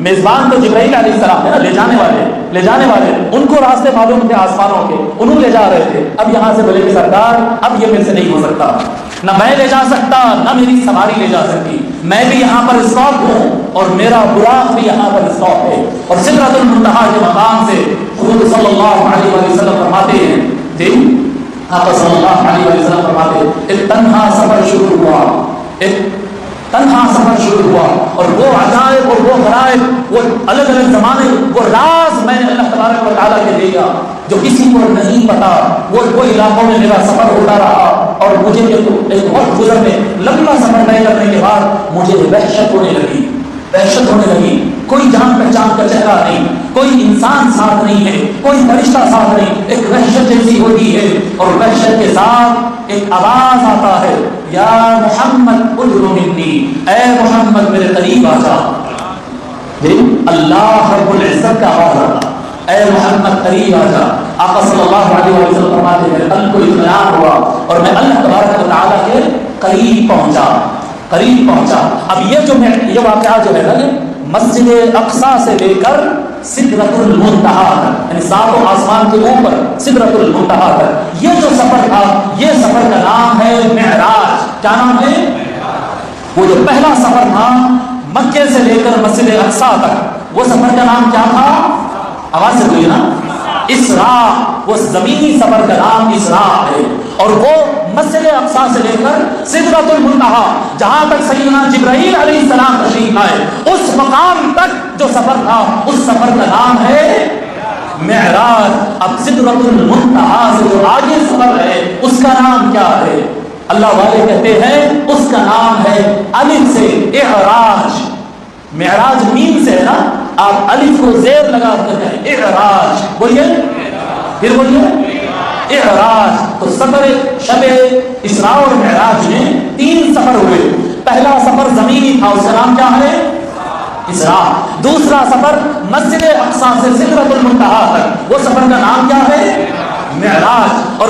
میزبان تو جبرائیل علیہ السلام ہے نا، لے جانے والے ان کو راستے معلوم تھے آسمانوں کے، انہوں لے جا رہے تھے۔ اب یہاں سے بولے کہ سرکار اب یہ میرے سے نہیں ہو سکتا، نہ میں لے جا سکتا نہ میری سواری لے جا سکتی، میں بھی یہاں پر اسٹاپ ہوں اور میرا براق بھی یہاں پر اسٹاپ ہے۔ اور سدرۃ المنتہا کے مقام سے حضور صلی اللہ علیہ وآلہ وسلم فرماتے ہیں، جی آقا صلی اللہ علیہ وآلہ وسلم فرماتے ہیں ایک تنہا سفر شروع ہوا، ایک تنہا سفر شروع ہوا، اور وہ عجائب اور وہ غرائب، وہ الگ الگ زمانے، وہ راز میں نے اللہ تبارک و تعالیٰ کے دیا جو کسی کو نہیں پتا۔ وہ علاقوں میں میرا سفر ہوتا رہا اور مجھے ایک وقت گزرنے، لمبا سفر طے کرنے کے بعد مجھے وحشت ہونے لگی، کوئی جان پہچان کا چہرہ نہیں، کوئی انسان ساتھ نہیں ہے، کوئی فرشتہ ساتھ نہیں، ایک وحشت جیسی ہوتی ہے، اور وحشت کے ساتھ ایک آواز آتا ہے یا محمد ادر منی، اے محمد میرے قریب آ جا۔ اللہ رب العزت کا آواز آتا، اے محمد قریب آ جا۔ آقا صلی اللہ علیہ وسلم فرماتے ہیں میرے قلب کو اطمینان ہوا اور میں اللہ تبارک و تعالیٰ کے قریب پہنچا۔ اب یہ واقعہ جو ہے نا، مسجد اقصیٰ سے لے کر سدرۃ المنتہا تک، یعنی ساتوں آسمان کے اوپر سدرۃ المنتہا تک، یہ جو سفر تھا، یہ سفر کا نام ہے معراج۔ کیا نام ہے؟ وہ جو پہلا سفر تھا مکے سے لے کر مسجد اقصیٰ تک، وہ سفر کا نام کیا تھا؟ آواز سے کوئی نا، اسراء۔ وہ زمینی سفر کا نام اسراء ہے، اور وہ مسجد اقصیٰ سے لے کر سدرۃ المنتہا جہاں تک سیدنا جبرائیل علیہ السلام تشریف لائے، اس مقام تک جو سفر تھا اس سفر کا نام ہے معراج۔ اب سدرۃ المنتہا سے جو آگے سفر ہے اس کا نام کیا ہے؟ اللہ والے کہتے ہیں اس کا نام ہے الف سے اعراج. معراج میم سے ہے نا, آپ الف کو زیر لگا کر کہیں اعراج. بولیے, پھر بولیے اعراج. تو سفر شب اسراء اور معراج میں 3 سفر ہوئے. پہلا سفر زمینی تھا, اس کا نام کیا ہے؟ اسراء. دوسرا سفر مسجد اقصی سے سدرۃ المنتہا تک, وہ سفر کا نام کیا ہے؟ معراج. اور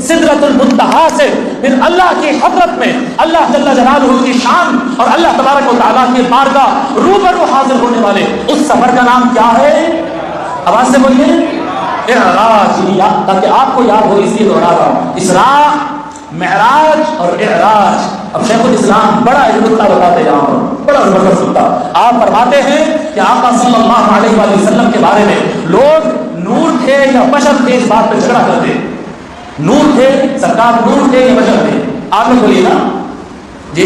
سدرۃ المنتہا سے پھر اللہ کی حضرت میں اللہ جل جلالہ کی شان اور اللہ تبارک و تعالیٰ کی بارگاہ روبرو حاضر ہونے والے اس سفر کا نام کیا ہے؟ آواز سے بولیے اعراج. تاکہ آپ کو یاد ہو اس لیے دوہرا رہا ہوں. اسراء, معراج اور اعراج. اب شیخ الاسلام بڑا ایک نقطہ بتاتے ہیں یہاں پر, بڑا زبردست نقطہ. آپ فرماتے ہیں کہ آقا صلی اللہ علیہ وآلہ وسلم کے بارے میں لوگ نور تھے یا بشر تھے اس بات پہ جھگڑا کرتے. نور تھے, سرکار نور تھے یا بشر تھے؟ آپ لوگ بولیے نا جی.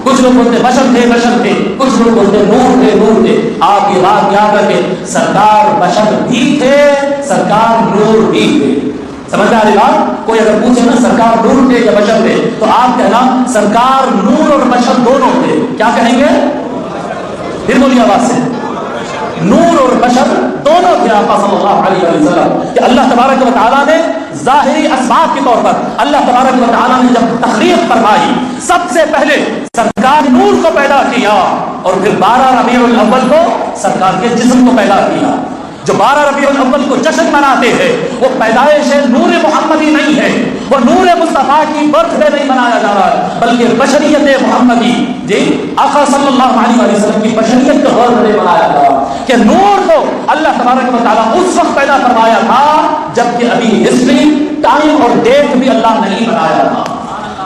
کچھ لوگ بولتے بشر تھے, بشر تھے. کچھ لوگ بولتے نور تھے, نور تھے. آپ یہ بات یاد رکھیں, سرکار بشر بھی تھے, سرکار نور بھی تھے. سمجھ آ رہی بات؟ کوئی اگر پوچھے نا سرکار نور تھے یا بشر تھے, تو آپ کہنا سرکار نور اور بشر دونوں تھے. کیا کہیں گے؟ پھر بولیے آواز سے, نور اور بشر دونوں تھے آقا صلی اللہ علیہ وسلم. کہ اللہ تبارک و تعالیٰ نے ظاہری اسباب کے طور پر اللہ تبارک و تعالیٰ نے جب تخلیق فرمائی, سب سے پہلے سرکار نور کو پیدا کیا اور پھر 12 ربیع الاول کو سرکار کے جسم کو پیدا کیا. جو 12 ربیع الاول کو جشن مناتے ہیں وہ پیدائش نور محمدی نہیں ہے, وہ نور مصطفیٰ کی برتھ ڈے نہیں منایا جا رہا ہے, بلکہ بشریت محمدی جی آقا صلی اللہ علیہ وسلم کی بشریت کا برتھ ڈے منایا جا رہا ہے. کہ نور کو اللہ تبارک و تعالیٰ اس وقت پیدا فرمایا تھا جبکہ ابھی ہسٹری, ٹائم اور ڈیٹ بھی اللہ نہیں بنایا تھا.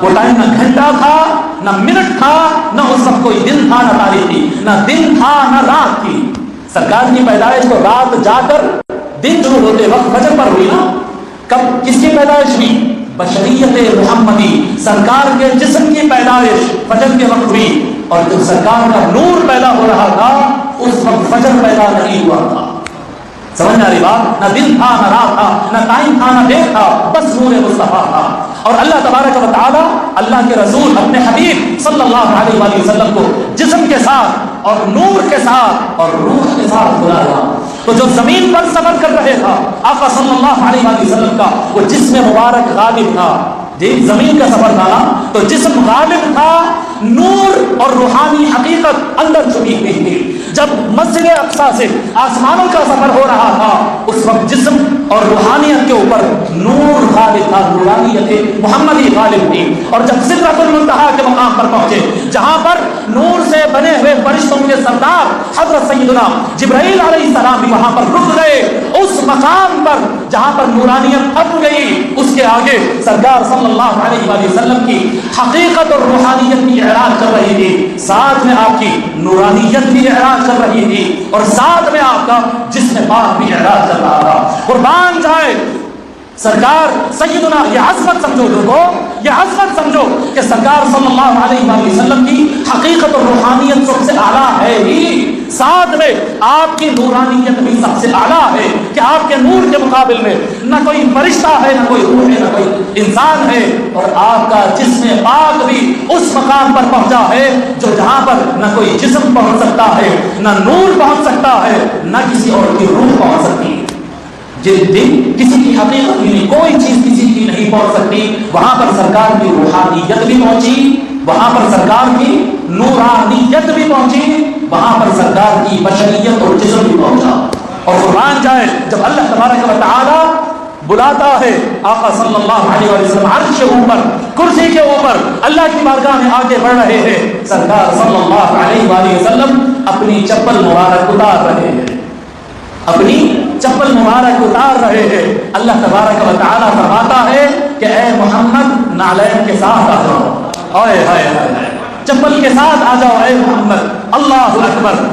وہ ٹائم نہ گھنٹہ تھا, نہ منٹ تھا, نہ اس وقت کوئی دن تھا, نہ تاریخ تھی, نہ دن تھا نہ رات تھی. سرکار کی پیدائش تو رات جا کر دن شروع ہوتے وقت فجر پر ہوئی نا. کب کس کی پیدائش ہوئی؟ بشریت محمدی, سرکار کے جسم کی پیدائش فجر کے وقت ہوئی. اور جب سرکار کا نور پیدا ہو رہا تھا اس وقت فجر پیدا نہیں ہوا تھا. سمجھ آ رہی بات؟ نہ دن تھا نہ رات تھا, نہ ٹائم تھا نہ ڈیٹ تھا, بس نور مصطفیٰ تھا. اور اللہ تبارک و تعالیٰ اللہ کے رسول اپنے حبیب صلی اللہ علیہ وآلہ وسلم کو جسم کے ساتھ اور نور کے ساتھ اور روح کے ساتھ بلایا. تو جو زمین پر سفر کر رہے تھا آقا صلی اللہ علیہ وآلہ وسلم کا وہ جسم مبارک غالب تھا. جی زمین کا سفر تھا نا, تو جسم غالب تھا, نور اور روحانی حقیقت اندر چھپی ہوئی تھی. جب مسجد اقصی سے آسمانوں کا سفر ہو رہا تھا اس وقت جسم اور روحانیت کے اوپر نور غالب تھا, نورانیت محمدی غالب تھی. اور جب سدرۃ المنتہا کے مقام پر پہنچے جہاں پر نور سے بنے ہوئے فرشتوں کے سردار حضرت سیدنا جبرائیل علیہ السلام بھی وہاں پر رک گئے, اس مقام پر جہاں پر نورانیت اب گئی, اس کے آگے سرکار صلی اللہ علیہ وآلہ وسلم کی حقیقت اور روحانیت کی اعراض کر رہی تھی, ساتھ میں آپ کی نورانیت بھی اعراض کر رہی تھی, اور ساتھ میں آپ کا جسم پاک بھی اعراض کر رہا تھا. قربان جائے سرکار سیدنا, یہ عظمت سمجھو لوگوں, یہ عظمت سمجھو کہ سرکار صلی اللہ علیہ وآلہ وسلم کی حقیقت اور روحانیت سب سے اعلیٰ ہے ہی, ساتھ میں آپ کی نورانیت بھی سب سے اعلیٰ ہے. کہ آپ کے نور کے مقابل میں نہ کوئی فرشتہ ہے, نہ کوئی روح ہے, نہ کوئی انسان ہے, اور آپ کا جسم پاک بھی اس مقام پر پہنچا ہے جو جہاں پر نہ کوئی جسم پہنچ سکتا ہے, نہ نور پہنچ سکتا ہے, نہ کسی اور کی روح پہنچ سکتی ہے. جس دن کسی کی حقیقت نہیں, کوئی چیز کسی کی نہیں پہنچ سکتی, وہاں پر سرکار کی روحانیت بھی پہنچی, وہاں پر سرکار کی نورانیت بھی پہنچی, وہاں پر سرکار کی بشریت اور جسم بھی پہنچا. اور قربان جائے جب اللہ تبارک و تعالی بلاتا ہے آقا صلی اللہ علیہ وسلم عرش کے اوپر, کرسی کے اوپر اللہ کی بارگاہ میں آگے بڑھ رہے ہیں, سرکار صلی اللہ علیہ وآلہ وسلم اپنی چپل مبارک اتار رہے ہیں, اپنی چپل مبارک اتار رہے ہیں. اللہ تبارک و تعالیٰ فرماتا ہے کہ اے محمد نعلین کے ساتھ آ جاؤ, اوئے ہائے ہائے چپل کے ساتھ آ جاؤ اے محمد. اللہ اکبر.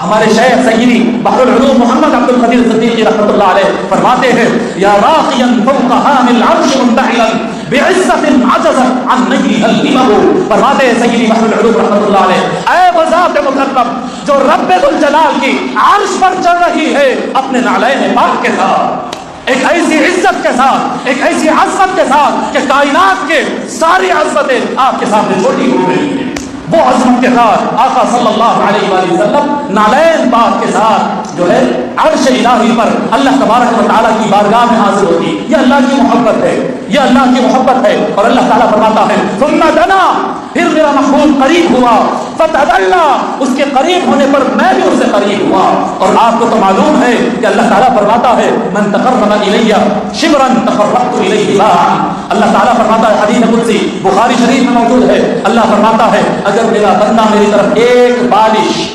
ہمارے شیخ سیدی بحر العلوم محمد عبد القدیر صدیقی رحمۃ اللہ علیہ فرماتے ہیں یا راقیا فوق حامل العرش منتعلا بعزت عجزت عن نجلها الامم. فرماتے ہیں سیدی بحر العلوم رحمۃ اللہ علیہ اے وہ ذات مکرم جو رب ذوالجلال کی عرش پر چڑھ رہی ہے اپنے نعلین پاک کے ساتھ, ایک ایسی عزت کے ساتھ، ایک ایسی عظمت کے ساتھ کہ کائنات کے ساری عظمتیں آپ کے سامنے چھوٹی ہو گئی ہیں۔ وہ عظمت کے ساتھ آقا صلی اللہ علیہ وآلہ وسلم نالین پاک کے ساتھ جو ہے عرش الہی پر اللہ تبارک و تعالیٰ کی بارگاہ میں حاضر ہوگی۔ یہ اللہ کی محبت ہے، یہ اللہ کی محبت ہے۔ اور اللہ تعالیٰ فرماتا ہے ثم دنا، پھر میرا محبوب قریب ہوا، فتدلّا، اس کے قریب ہونے پر میں بھی اس سے قریب ہوا۔ اور آپ کو تو معلوم ہے کہ اللہ تعالیٰ فرماتا ہے من تقرب الی شبرا تقربت الیہ باعا۔ اللہ تعالیٰ فرماتا ہے حدیث قدسی بخاری شریف میں موجود ہے، اللہ فرماتا ہے اگر میرا بندہ میری طرف ایک بالش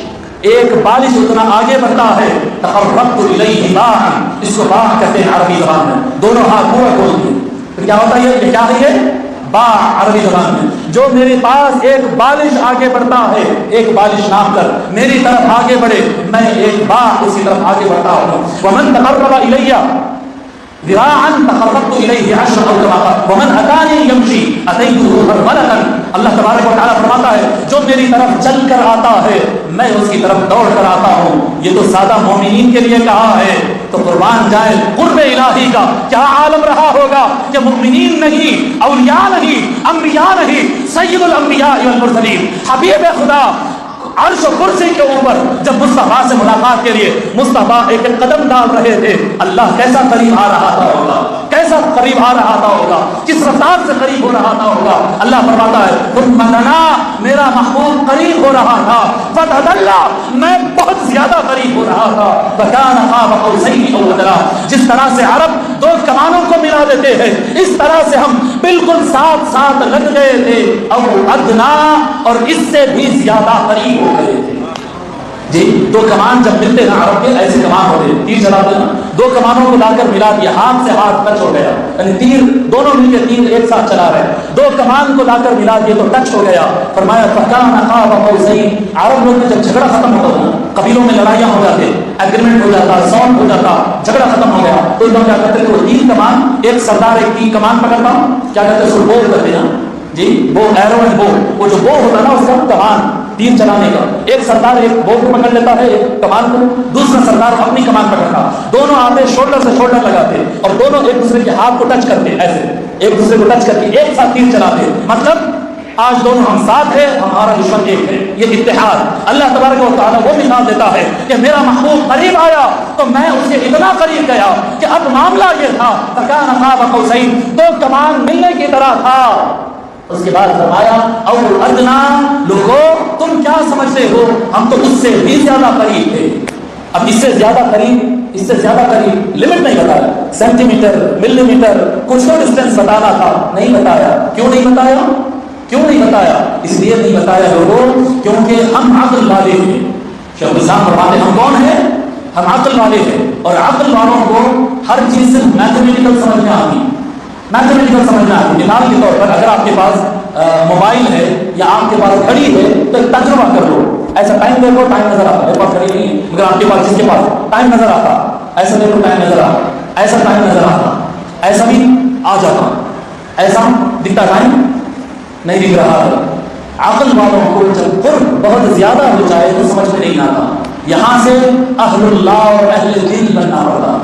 اتنا آگے بڑھتا ہے تقربت الیہ باعا، اس کو باع کہتے ہیں عربی زبان میں، دونوں ہاتھ پورا کھول دیے، تو کیا ہوتا ہے یہ کیا ہے یہ باع عربی زبان میں، جو میرے پاس ایک بالش آگے بڑھتا ہے، ایک بالش ناپ کر میری طرف آگے بڑھے، میں ایک باع اس کی طرف آگے بڑھتا ہوں۔ ومن تقرب الیہ ذراعا تقربت الیہ عشرا او کما قال ومن اتانی یمشی اتیته هرولة۔ اللہ تبارک و تعالیٰ فرماتا ہے جو میری طرف چل کر آتا ہے میں اس کی طرف دوڑ کر آتا ہوں۔ یہ تو سادہ مومنین کے لیے کہا ہے، تو قربان جائے قرب الہی کا کیا عالم رہا ہوگا کہ مومنین نہیں، اولیاء نہیں، انبیاء نہیں، سید الانبیاء والمرسلین حبیب خدا عرش و کرسی کے اوپر جب مصطفیٰ سے ملاقات کے لیے مصطفیٰ ایک قدم ڈال رہے تھے، اللہ کیسا قریب آ رہا تھا ہوگا، کیسا قریب آ رہا تھا ہوگا، کس رفتار سے قریب ہو رہا تھا ہوگا۔ اللہ فرماتا ہے ثم دنا، میرا محبوب قریب ہو رہا تھا، فتدلّا، میں بہت زیادہ قریب ہو رہا تھا، فکان قاب قوسین او ادنی، جس طرح سے عرب دو کمانوں کو ملا دیتے ہیں اس طرح سے ہم بالکل ساتھ ساتھ لگ گئے تھے، او ادنا، اور اس سے بھی زیادہ قریب ہو گئے تھے۔ جی دو کمان جب ملتے ہیں عرب کے ایسے کمان ہوتے ہیں، تیر چلاتے ہیں، دو کمانوں کو لا کر ملا دیا، ہاتھ سے ہاتھ ٹچ ہو گیا، یعنی تیر دونوں مل کے تیر ایک ساتھ چلا رہے ہیں، دو کمان کو لا کر ملا دیے تو ٹچ ہو گیا۔ فرمایا فکان قاب قوسین، عرب لوگ جب جھگڑا ختم ہوتا تھا، قبیلوں میں لڑائیاں ہو جاتے، ایگریمنٹ ہو جاتا، سالٹ ہو جاتا، جھگڑا ختم ہو گیا تو لوگ کیا کرتے تھے، وہ تین کمان، ایک سردار ایک تین کمان پکڑتا، کیا کہتے ہیں اس کو بو کرتے ہیں، جی بو، ایرو اینڈ بو، وہ جو بو ہوتا ہے نا اس کا کمان تیر چلانے کا، ایک سردار ایک بو کو پکڑ لیتا ہے ایک کمان کو، دوسرا سردار اپنی کمان پکڑتا، دونوں آتے شولڈر سے شولڈر لگاتے اور دونوں ایک دوسرے کے ہاتھ کو ٹچ کرتے، ایسے ایک دوسرے کو ٹچ کر کے ایک ساتھ تیر چلاتے، مطلب آج دونوں ہم ساتھ ہیں، ہمارا دشمن ایک ہے، یہ اتحاد۔ اللہ تبارک و تعالیٰ وہ مثال دیتا ہے کہ میرا محبوب قریب آیا تو میں اس کے اتنا قریب گیا کہ اب معاملہ یہ تھا فکان قاب قوسین، دو کمان ملنے کی طرح تھا۔ اس کے بعد فرمایا او ادنا، لوگو تم کیا سمجھتے ہو ہم تو اس سے بھی زیادہ قریب تھے۔ اب اس سے زیادہ قریب، اس سے زیادہ قریب لمٹ نہیں بتایا، سینٹی میٹر، ملی میٹر، کچھ تو ڈسٹینس بتانا تھا، نہیں بتایا۔ کیوں نہیں بتایا؟ کیوں نہیں بتایا؟ اس لیے نہیں بتایا لوگوں کیونکہ ہم عقل والے ہیں۔ شیخ الاسلام فرماتے ہیں ہم کون ہیں؟ ہم عقل والے ہیں، اور عقل والوں کو ہر چیز سے میتھمیٹیکل سمجھنا آتی، میتھمیٹیکل سمجھنا ہے۔ مثال کے طور پر اگر آپ کے پاس موبائل ہے یا آپ کے پاس گھڑی ہے تو ایک تجربہ کر لو، ایسا ٹائم دیکھو، ٹائم نظر آتا، میرے پاس گھڑی نہیں ہے مگر آپ کے پاس جس کے پاس ٹائم نظر آتا، ایسا دیکھو ٹائم نظر آتا، ایسا ٹائم نظر آتا، ایسا بھی آ جاتا، ایسا دکھتا ٹائم نہیں دکھ رہا ہے۔ عقل والوں کو جب قرب بہت زیادہ ہو جائے تو سمجھ میں نہیں آتا، یہاں سے اہل اللہ اور اہل دین بننا پڑتا۔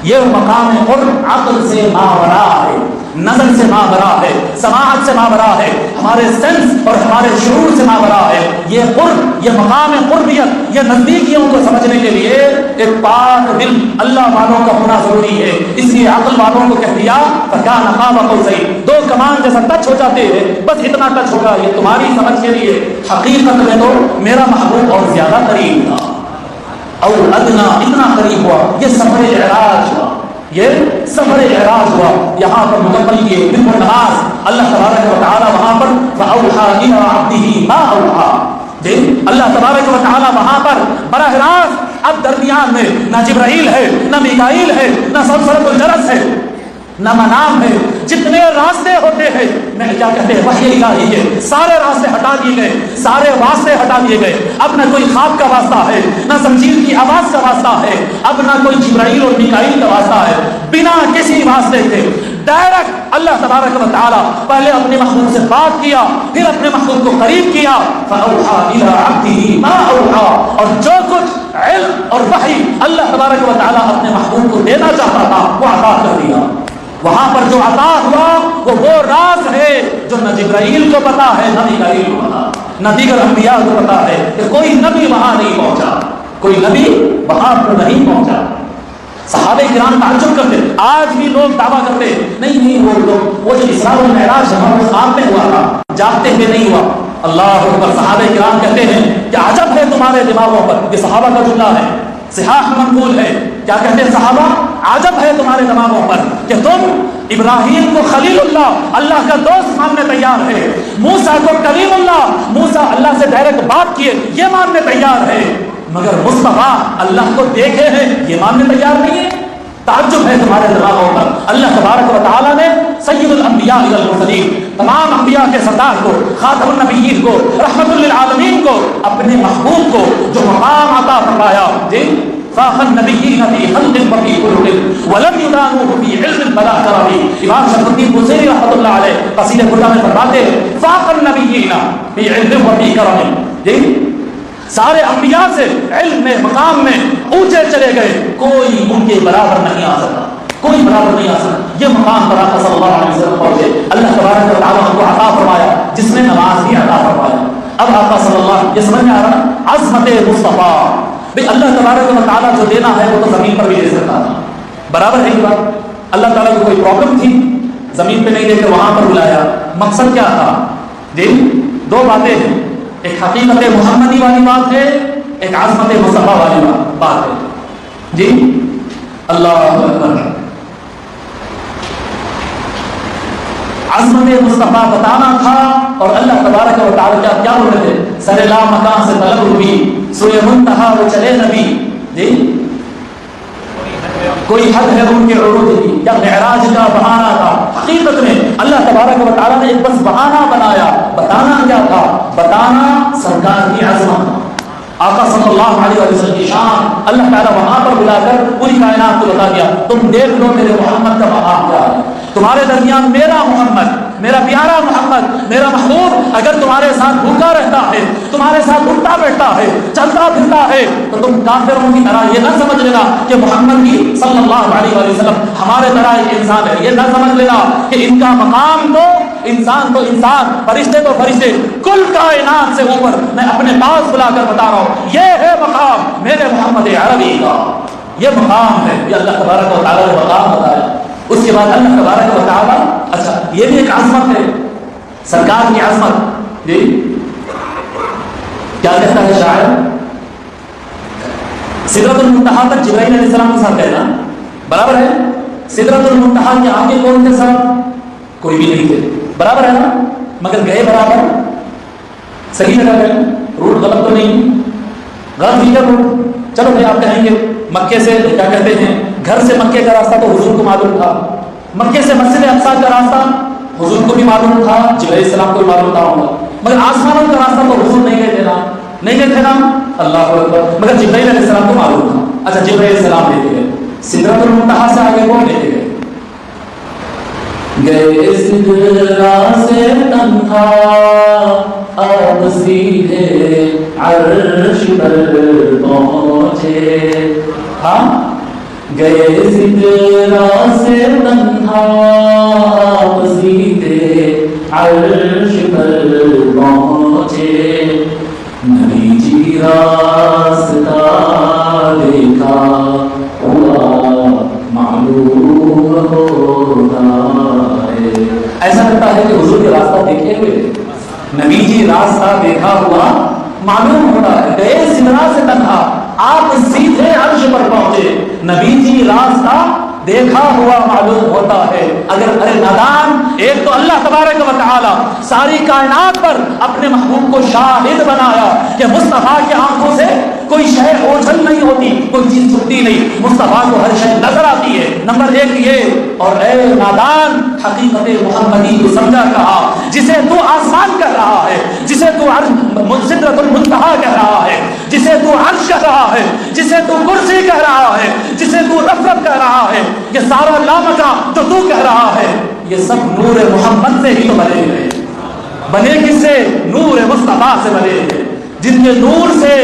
یہ مقام قرب عقل سے ماورا ہے، نظر سے ماورا ہے، سماعت سے ماورا ہے، ہمارے سینس اور ہمارے شعور سے ماورا ہے۔ یہ قرب، یہ مقام قربیت، یہ نزدیکیوں کو سمجھنے کے لیے ایک پاک دل اللہ والوں کا ہونا ضروری ہے۔ اس لیے عقل والوں کو کہہ دیا فکان قاب قوسین، دو کمان جیسا ٹچ ہو جاتے ہیں، بس اتنا ٹچ ہوگا۔ یہ تمہاری سمجھ کے لیے، حقیقت میں تو میرا محبوب اور زیادہ قریب تھا، اور ادنا اتنا قریب ہوا۔ یہ سفر اعراج ہوا، یہ سفر اعراج ہوا، یہاں پر مکمل کیے بالکل نماز۔ اللہ تبارک و تعالی وہاں پر فاوحى الى عبده ما اوحى، جی اللہ تبارک و تعالی وہاں پر براہ راست اب درمیان میں نہ جبرائیل ہے، نہ میکائیل ہے، نہ سلسلۃ الجرس ہے، نہ منام ہے، جتنے راستے ہوتے ہیں میں کیا کہتے ہیں وحی الہی ہے، سارے راستے ہٹا دیے گئے، سارے واسطے ہٹا دیے گئے۔ اب نہ کوئی خواب کا واسطہ ہے، نہ زنجیر کی آواز کا واسطہ ہے، اب نہ کوئی جبرائیل اور میکائیل کا واسطہ ہے، بنا کسی واسطے کے ڈائریکٹ اللہ تبارک و تعالی پہلے اپنے محبوب سے بات کیا، پھر اپنے محبوب کو قریب کیا۔ فاوحى الى عبده ما اوحى، اور جو کچھ علم اور وحی اللہ تبارک و تعالیٰ اپنے محبوب کو دینا چاہتا تھا وہ عطا کر دیا. وہاں پر جو عطا ہوا وہ راز ہے جو نہ جبرائیل کو پتا ہے نہ میکائیل کو پتا نہ دیگر انبیاء کو پتا ہے کہ کوئی نبی وہاں نہیں پہنچا, کوئی نبی وہاں پر نہیں پہنچا. صحابہ کرام تعجب کرتے. آج بھی لوگ دعویٰ کرتے نہیں وہ جو اسراء و معراج ہمارے سامنے ہوا تھا جاگتے ہوئے نہیں ہوا. اللہ اکبر. صحابہ کرام کہتے ہیں کہ عجب ہے تمہارے دماغوں پر. یہ صحابہ کا جملہ ہے, صحاح منقول ہے. کیا کہتے ہیں صحابہ؟ عجب ہے تمہارے دماغوں پر کہ تم ابراہیم کو خلیل اللہ کا دوست ماننے تیار ہے, موسیٰ کو کلیم موسیٰ اللہ سے ڈائریکٹ بات کیے یہ ماننے تیار ہے, مگر مصطفیٰ اللہ کو دیکھے ہیں یہ ماننے تیار نہیں ہے. تعجب ہے تمہارے دماغوں پر. اللہ تبارک و تعالیٰ نے سید الانبیاء والمرسلین تمام انبیاء کے سردار کو, خاتم النبیین کو, رحمت للعالمین کو, اپنے محبوب کو جو مقام عطا فرمایا. جی فاخ النبیین فی خلق وفی خلق ولم یدانوہ فی علم بلا کرمی. امام شمس الدین بصیری رحمۃ اللہ علیہ قصیدہ بردہ میں فرماتے ہیں فاخ النبیین فی علم وفی کرم. جی سارے انبیاء سے علم میں مقام میں اونچے چلے گئے, کوئی ان کے برابر نہیں آ سکتا, کوئی برابر نہیں آ سکتا. یہ مقام پر آقا صلی اللہ علیہ وسلم پہنچے. اللہ تبارک و تعالیٰ کو عطا فرمایا جس نے نماز بھی عطا فرمایا. اب آقا صلی اللہ علیہ وسلم یہ سمجھ میں آ رہا عظمت مصطفیٰ. بھئی اللہ تبارک و تعالیٰ جو دینا ہے وہ تو زمین پر بھی دے سکتا تھا, برابر ہے یہ بات. اللہ تعالیٰ کو کوئی پرابلم تھی زمین پہ نہیں دے کر وہاں پر بلایا, مقصد کیا تھا؟ جی دو باتیں ہیں, ایک حقیقت محمدی والی بات ہے, ایک عظمت مصطفیٰ والی بات ہے. جی اللہ اکبر. عظمت مصطفیٰ بتانا تھا اور اللہ تبارک و تعالیٰ کیا بول رہے تھے؟ سر لا مکان سے طلب ہوئی سوئے منتہا وہ چلے نبی. جی کوئی حد ہے ان کے عروج کی, یا معراج کا بہانہ تھا. حقیقت میں اللہ تبارک و تعالیٰ نے ایک بس بہانہ بنایا. بتانا کیا تھا؟ بتانا سرکار کی عظمت, آقا صلی اللہ علیہ وسلم کی شان. اللہ تعالیٰ وہاں پر بلا کر پوری کائنات کو بتا دیا تم دیکھ لو میرے محمد کا مقام کیا ہے. تمہارے درمیان میرا محمد, میرا پیارا محمد, میرا محبوب اگر تمہارے ساتھ بھوکا رہتا ہے, تمہارے ساتھ اٹھتا بیٹھتا ہے, چلتا پھرتا ہے, تو تم کافروں کی طرح یہ نہ سمجھ لینا کہ محمد بھی صلی اللہ علیہ وسلم ہمارے طرح ایک انسان ہے. یہ نہ سمجھ لینا کہ ان کا مقام تو انسان, فرشتے تو فرشتے, کل کائنات سے اوپر. میں اپنے پاس بلا کر بتا رہا ہوں یہ ہے مقام میرے محمد عربی کا, یہ مقام ہے. یہ اللہ تبارک و تعالیٰ نے مقام بتایا. اس کے بعد اللہ تبارک و تعالیٰ, اچھا یہ بھی ایک عظمت ہے سرکار کی عظمت. جی کیا کہتا ہے شاعر؟ سدرۃ المنتہا تک جبرائیل علیہ السلام کے ساتھ گئے نا, برابر ہے. سدرۃ المنتہا کے آگے کون کے ساتھ؟ کوئی بھی نہیں تھے, برابر ہے نا, مگر گئے برابر. صحیح جگہ گئے, روٹ غلط تو نہیں, غلط نہیں کر روٹ. چلو بھائی آپ کہیں گے مکے سے کیا کہتے ہیں, گھر سے مکے کا راستہ تو حضور کو معلوم تھا, مکے سے مسجد اقصی کا راستہ حضور کو بھی معلوم تھا, جبرائیل السلام کو بھی معلوم تھا ہوگا, مگر آسمانوں کا راستہ تو حضور نہیں گئے تھے نا, نہیں گئے تھے نا. اللہ اکبر. مگر جبرائیل علیہ السلام کو معلوم تھا. اچھا جبرائیل السلام لے کے گئے, سدرۃ المنتہا سے آگے کون لے کے گئے سدرہ سے تنہا آپ سیدھے عرش پر پہنچے. ہاں گئے سدرہ سے تنہا آپ سیدھے عرش پر پہنچے. نبی جی راستہ دیکھا ہوا معلوم ہوتا ہے. ایسا لگتا ہے کہ حضور کے راستہ دیکھے ہوئے, نبی جی راستہ دیکھا ہوا معلوم ہوتا ہے. گئے سدرہ سے تنہا آپ سیدھے عرش پر پہنچے. نبی جی راستہ دیکھا ہوا معلوم ہوتا ہے. اگر ارے نادان, ایک تو اللہ تبارک و تعالی ساری کائنات پر اپنے محبوب کو شاہد بنایا کہ مصطفیٰ کی آنکھوں سے کوئی شے اوجھل نہیں ہوتی, کوئی چیز چھپتی نہیں, مصطفیٰ کو ہر شے نظر آتی ہے. نمبر ایک یہ. اور اے نادان, حقیقت محمدی کو سمجھا کہا جسے تو آسمان کہہ رہا ہے, جسے تو سدرۃ المنتہا کہہ رہا ہے, جسے تو عرش کہہ رہا ہے, جسے تو کرسی کہہ رہا ہے, جسے تو رفرت کہہ رہا ہے, یہ سارا لامکان جو تو کہہ رہا ہے, یہ سب نور محمد سے ہی تو بنے ہوئے. بنے کس سے؟ نور مصطفیٰ سے بنے ہیں, جن کے نور سے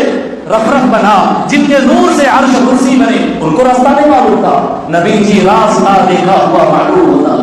رفرف بنا، جن کے نور سے عرش کرسی بنے، ان کو راستہ نہیں معلوم تھا۔ نبی جی راستہ دیکھا ہوا معلوم ہوتا۔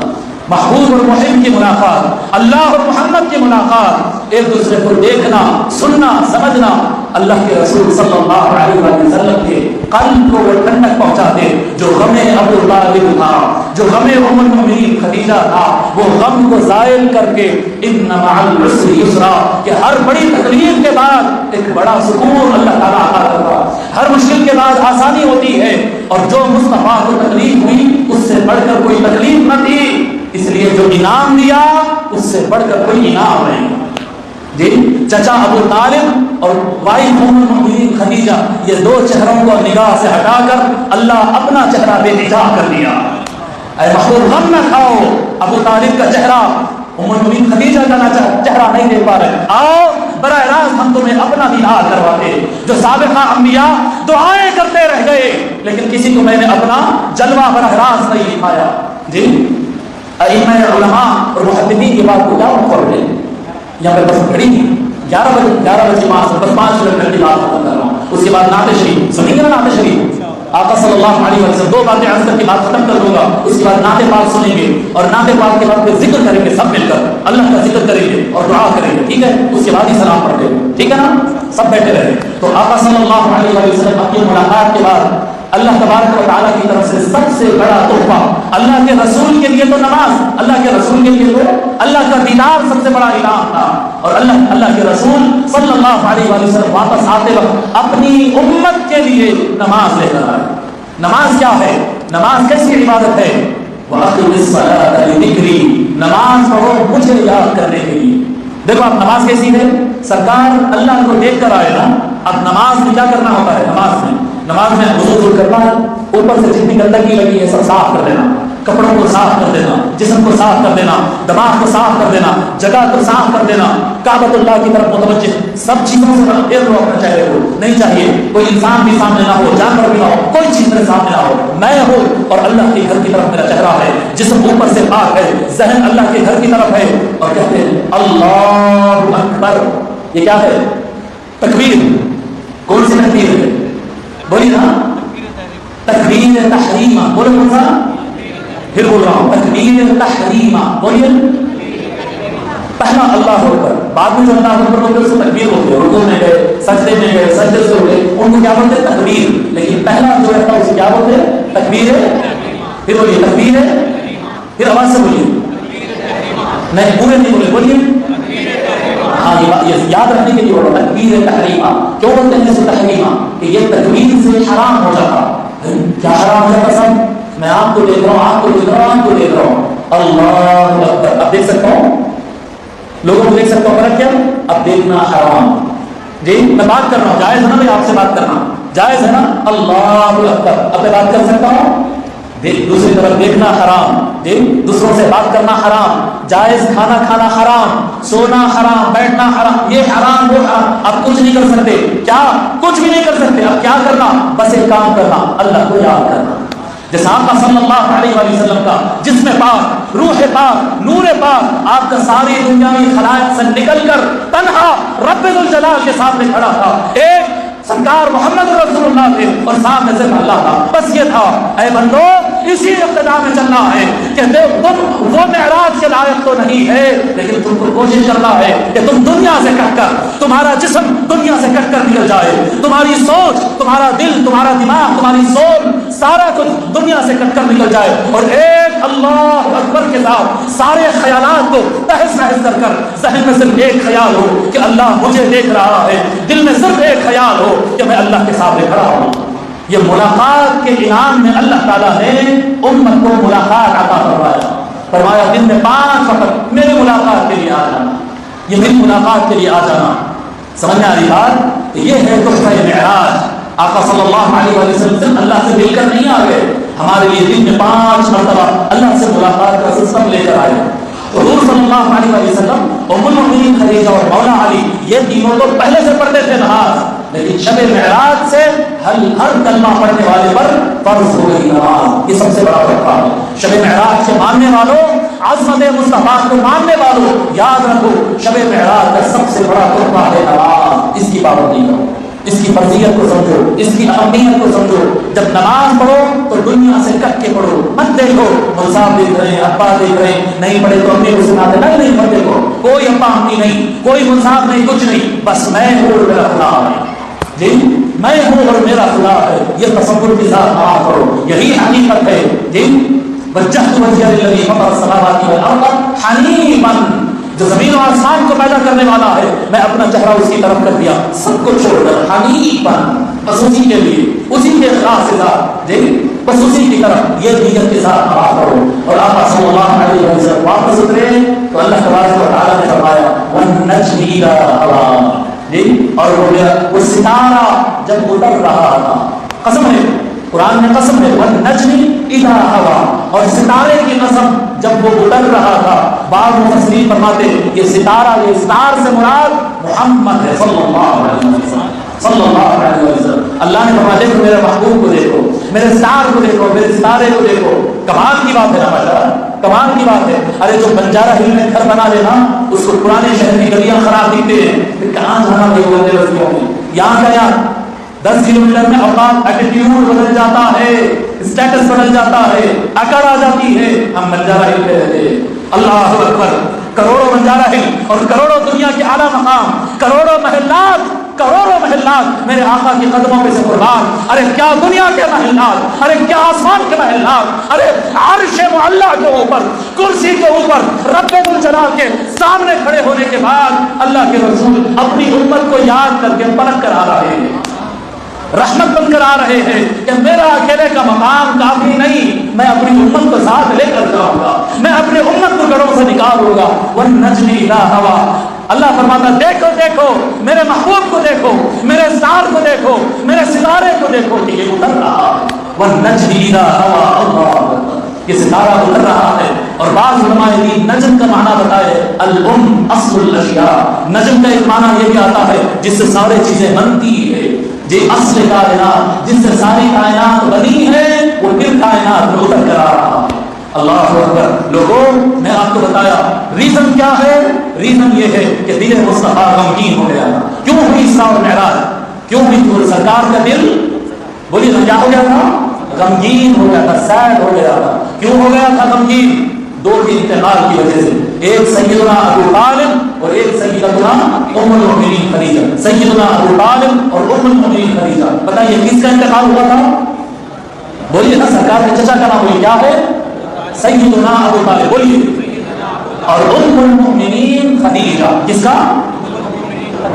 محبوب اور محب کی ملاقات، اللہ اور محمد کی ملاقات، ایک دوسرے کو دیکھنا، سننا، سمجھنا، اللہ کے رسول صلی اللہ علیہ وسلم کے قلب کو وہ ٹھنڈک پہنچاتے۔ جو غم ابو طالب تھا، جو غم ام المؤمنین خدیجہ تھا، وہ غم کو زائل کر کے ان مع العسر یسرا، کہ ہر بڑی تکلیف کے بعد ایک بڑا سکون اللہ تعالیٰ عطا کرتا، ہر مشکل کے بعد آسانی ہوتی ہے، اور جو مصطفیٰ کو تکلیف ہوئی اس سے بڑھ کر کوئی تکلیف نہ تھی، اس لیے جو انعام دیا اس سے بڑھ کر کوئی انعام نہیں۔ جی چچا ابو طالب اور وائف ام المؤمنین خدیجہ، یہ دو چہروں کو نگاہ سے ہٹا کر اللہ اپنا چہرہ بے نگاہ کر دیا۔ اے محبوب غم نہ کھاؤ، ابو طالب کا چہرہ ام المؤمنین خدیجہ کا چہرہ نہیں دیکھ پا رہے، آؤ براہ راست ہم تمہیں اپنا دیدار کرواتے۔ جو سابقہ انبیاء دعائیں کرتے رہ گئے، لیکن کسی کو میں نے اپنا جلوہ براہ راست نہیں دکھایا۔ جی ائمہ علماء اور محدثین کی بات کو کیا مقرر ہے؟ یہاں پہ بس کھڑی 11 بجے بس 5 منٹ کی بات ختم کر رہا ہوں، اس کے بعد نعت شریف سنیں گے نا؟ نعت شریف آقا صلی اللہ علیہ وسلم 2 باتیں عرض کر کے بات ختم کر دوں گا، اس کے بعد نعت پاک سنیں گے، اور نعت پاک کے بعد پھر ذکر کریں گے، سب مل کر اللہ کا ذکر کریں گے اور دعا کریں گے، ٹھیک ہے؟ اس کے بعد ہی سلام پڑھتے ہیں، ٹھیک ہے نا؟ سب بیٹھے رہے۔ تو آقا صلی اللہ علیہ وسلم اپنی ملاقات کے بعد اللہ تبارک و تعالیٰ کی طرف سے سب سے بڑا تحفہ، اللہ کے رسول کے لیے تو نماز، اللہ کے رسول کے لیے تو اللہ کا دیدار سب سے بڑا انعام تھا، اور اللہ کے رسول صلی اللہ علیہ وسلم واپس آتے وقت اپنی امت کے لیے نماز لے کر آئے۔ نماز کیا ہے؟ نماز کیسی عبادت ہے؟ وَأَقِمِ الصَّلَاةَ لِذِكْرِي، نماز پڑھو مجھے یاد کرنے کے لیے۔ دیکھو اب نماز کیسی ہے؟ سرکار اللہ کو دیکھ کر آئے نا، اب نماز میں کیا کرنا ہوتا ہے؟ نماز میں وضو کرنا ہے، اوپر سے جتنی گندگی لگی ہے سب صاف کر دینا، کپڑوں کو صاف کر دینا، جسم کو صاف کر دینا، دماغ کو صاف کر دینا، جگہ کو صاف کر دینا، کعبۃ اللہ کی طرف متوجہ، سب چیزوں سے پھیر لو اپنے چہرے کو، نہیں چاہیے کوئی انسان بھی سامنے نہ ہو، جانور بھی نہ ہو، کوئی چیز میرے سامنے نہ ہو، میں ہوں اور اللہ کے گھر کی طرف میرا چہرہ ہے، جسم اوپر سے پاک ہے، ذہن اللہ کے گھر کی طرف ہے، اور کہتے ہیں اللہ اکبر۔ یہ کیا ہے؟ تکبیر۔ کون سی تکبیر ہے؟ بولیے نا، تکبیر تحریمہ، بولے کون سا؟ پھر بول رہا ہوں، تکبیر تحریمہ، بولیے۔ پہلا اللہ اکبر، بعد میں جو اللہ اکبر بولتے ہیں اس کو تکبیر ہوتی ہے، رکوع میں گئے، سجدے میں گئے، سجدے سے اٹھے، ان کو کیا بولتے ہیں؟ تکبیر۔ لیکن پہلا جو رہتا ہے اسے کیا بولتے ہیں؟ تکبیر ہے۔ پھر بولیے تکبیر ہے، پھر آواز سے بولیے، نہیں پورے نہیں بولے، بولیے۔ ہاں یہ یاد رکھنے کے لیے بولو، تکبیر تحریمہ۔ کیوں بولتے ہیں اسے تحریمہ؟ کہ یہ تکبیر سے حرام ہو جاتا۔ کیا حرام ہو جاتا؟ سب میں آپ کو دیکھ رہا ہوں، آپ کو دیکھ رہا ہوں، آپ کو دیکھ رہا ہوں، اللہ اکبر، اب دیکھ سکتا ہوں، لوگوں کو دیکھ سکتا ہوں، فرق کیا؟ اب دیکھنا حرام۔ جی میں بات کر رہا ہوں، جائز ہے نا؟ میں آپ سے بات کرنا جائز ہے نا؟ اللہ اکبر، اب میں بات کر سکتا ہوں؟ دوسری طرف دیکھنا حرام، جی دوسروں سے بات کرنا حرام، جائز کھانا کھانا حرام، سونا حرام، بیٹھنا حرام، یہ حرام وہ حرام۔ اب کچھ نہیں کر سکتے، کیا کچھ بھی نہیں کر سکتے، اب کیا کرنا؟ بس ایک کام کرنا، اللہ کو یاد کرنا۔ جیسا آقا صلی اللہ علیہ وآلہ وسلم کا جسم پاک، روح پاک، نور پاک آپ کا ساری دنیاوی خلائق سے نکل کر تنہا رب ذوالجلال کے سامنے کھڑا تھا، ایک سرکار محمد رسول اللہ تھے اور سامنے صرف اللہ تھا، بس یہ تھا۔ اے بندو اسی ابتدا میں چلنا ہے کہ تم وہ معراج کے لائق تو نہیں ہے، لیکن تم کو کوشش کرنا ہے کہ تم دنیا سے کٹ کر، تمہارا جسم دنیا سے کٹ کر نکل جائے، تمہاری سوچ، تمہارا دل، تمہارا دماغ، تمہاری سول، سارا کچھ دنیا سے کٹ کر نکل جائے، اور ایک اللہ اکبر کے ساتھ سارے خیالات کو تہس نہس کر کر ذہن میں صرف ایک خیال ہو کہ اللہ مجھے دیکھ رہا ہے، دل میں صرف ایک خیال ہو کہ میں اللہ کے سامنے کھڑا ہوں۔ یہ ملاقات کے انعام میں اللہ تعالیٰ نے امت کو ملاقات عطا فرمایا، دن میں 5 وقت میری ملاقات کے لیے آ جانا، یہ میری ملاقات کے لیے آ جانا۔ سمجھ میں آ رہی بات؟ یہ ہے تحفہ معراج۔ آقا صلی اللہ علیہ وسلم سے اللہ سے مل کر نہیں آ گئے، ہمارے لیے دن میں 5 مرتبہ اللہ سے ملاقات کا سسٹم لے کر آئے۔ حضور صلی اللہ علیہ وسلم، ام المؤمنین خدیجہ اور مولا علی، یہ تینوں تو پہلے سے پڑھتے تھے نماز، لیکن شب معراج سے ہر کلمہ پڑھنے والے پر فرض ہو گئی نماز۔ یہ سب سے بڑا تحفہ ہے۔ شب معراج کے ماننے والوں، عظمت مصطفیٰ کو ماننے والوں، یاد رکھو شب معراج کا سب سے بڑا تحفہ ہے نماز، اس کی پابندی کرو۔ اس کی فرضیت کو سمجھو، اس کی اہمیت کو سمجھو. جب نماز پڑھو تو دنیا سے کٹ کے پڑھو. مت دیکھو صاحب دیکھ رہے ہیں، ابا دیکھ رہے ہیں، نہیں پڑھے تو امی کو سنا دے. نہیں مت دیکھو، کوئی ابا امی نہیں، کوئی صاحب نہیں، کچھ نہیں. بس میں ہوں اور میرا خدا ہے. جی میں ہوں اور میرا خدا ہے. یہ تصور کے ساتھ نماز پڑھو، یہی حقیقت ہے. جی وجہت وجهي للذي فطر السماوات والارض حنيفا، جو زمین و آسمان کو پیدا کرنے والا ہے، میں اپنا چہرہ اس کی طرف کر دیا سب کو چھوڑ کر. حنیفا، بس اسی کے لیے، اسی کے اخلاص کے ساتھ، جی بس اسی کی طرف یہ نیت کے ساتھ نماز پڑھو. اور آقا صلی اللہ علیہ وسلم واپس اترے تو اللہ تبارک و تعالیٰ نے فرمایا والنجم اذا هوى. جی اور وہ ستارہ جب اتر رہا تھا، قسم ہے قرآن میں قسم ہے والنجم اذا هوى، اور ستارے کی قسم جب وہ اتر رہا تھا. بعض مفسرین فرماتے یہ ستارہ، یہ ستار سے مراد محمد ہے صلی اللہ علیہ وسلم، صلی اللہ علیہ وسلم. اللہ نے فرمایا دیکھو میرے محبوب کو دیکھو، میرے ستار کو دیکھو، میرے ستارے کو دیکھو. کمال کی بات ہے نا ماشاءاللہ، کمال کی بات ہے. ارے جو بنجارہ ہل میں گھر بنا لینا، اس کو پرانے شہر کی گلیاں خراب دکھتے ہیں، پھر کہاں جانا نہیں ہوگا بستیوں میں. یہاں کا یہاں 10 کلومیٹر میں اوقات ایٹیٹیوڈ بدل جاتا ہے، اسٹیٹس بدل جاتا ہے، اکڑ آ جاتی ہے. ہم بنجارہ ہل پہ رہتے ہیں. اللہ اکبر، کروڑوں بنجارہ ہل اور کروڑوں دنیا کے اعلیٰ مقام، کروڑوں محلات میرے آقا کی قدموں پہ سے قربان. ارے کیا دنیا کے محلات، ارے کیا آسمان کے محلات، ارے عرش معلیٰ کے اوپر، کرسی کے اوپر رب ذوالجلال کے سامنے کھڑے ہونے کے بعد اللہ کے رسول اپنی امت کو یاد کر کے پلٹ کر آ رہے ہیں، رحمت بن کر آ رہے ہیں کہ میرا اکیلے کا مقام کافی نہیں، میں اپنی امت کو ساتھ لے کر جاؤں گا، میں اپنی امت کو گڑھوں سے نکالوں گا. والنجم اذا هوى، اللہ فرماتا دیکھو دیکھو میرے محبوب کو دیکھو، میرے ستار کو دیکھو، میرے ستارے کو دیکھو کہ یہ اتر رہا ہے. والنجم اذا هوى، اللہ اکبر، یہ ستارہ اتر رہا ہے. اور بعض علماء دین نجم کا معنی بتائے الام اصل الاشیاء. نجم کا ایک معنی یہ بھی آتا ہے جس سے ساری چیزیں بنتی ہے. جی اصل کائنات جس سے ساری کائنات بنی ہے، وہ پھر کائنات میں اتر کر آ رہا ہے. اللہ اکبر. لوگوں میں آپ کو بتایا ریزن کیا ہے. ریزن یہ ہے کہ دل مصطفیٰ غمگین ہو گیا. کیوں ہوئی اسراء و معراج؟ کیوں ہوئی؟ سرکار کا دل بولیے کیا ہو گیا تھا؟ غمگین ہو گیا تھا، سیڈ ہو گیا تھا. کیوں ہو گیا تھا غمگین؟ 2 کے انتقال کی وجہ سے. ایک سیدنا ابو طالب اور ایک سیدنا ام المؤمنین خدیجہ. سیدنا ابو طالب اور ام المؤمنین خدیجہ، بتائیے کس کا انتقال ہوا تھا؟ بولیے نا، سرکار کے چچا کا نام ہوئی کیا ہے؟ سیدنا ابو طالب. بولیے. اور ام المؤمنین خدیجہ، کس کا؟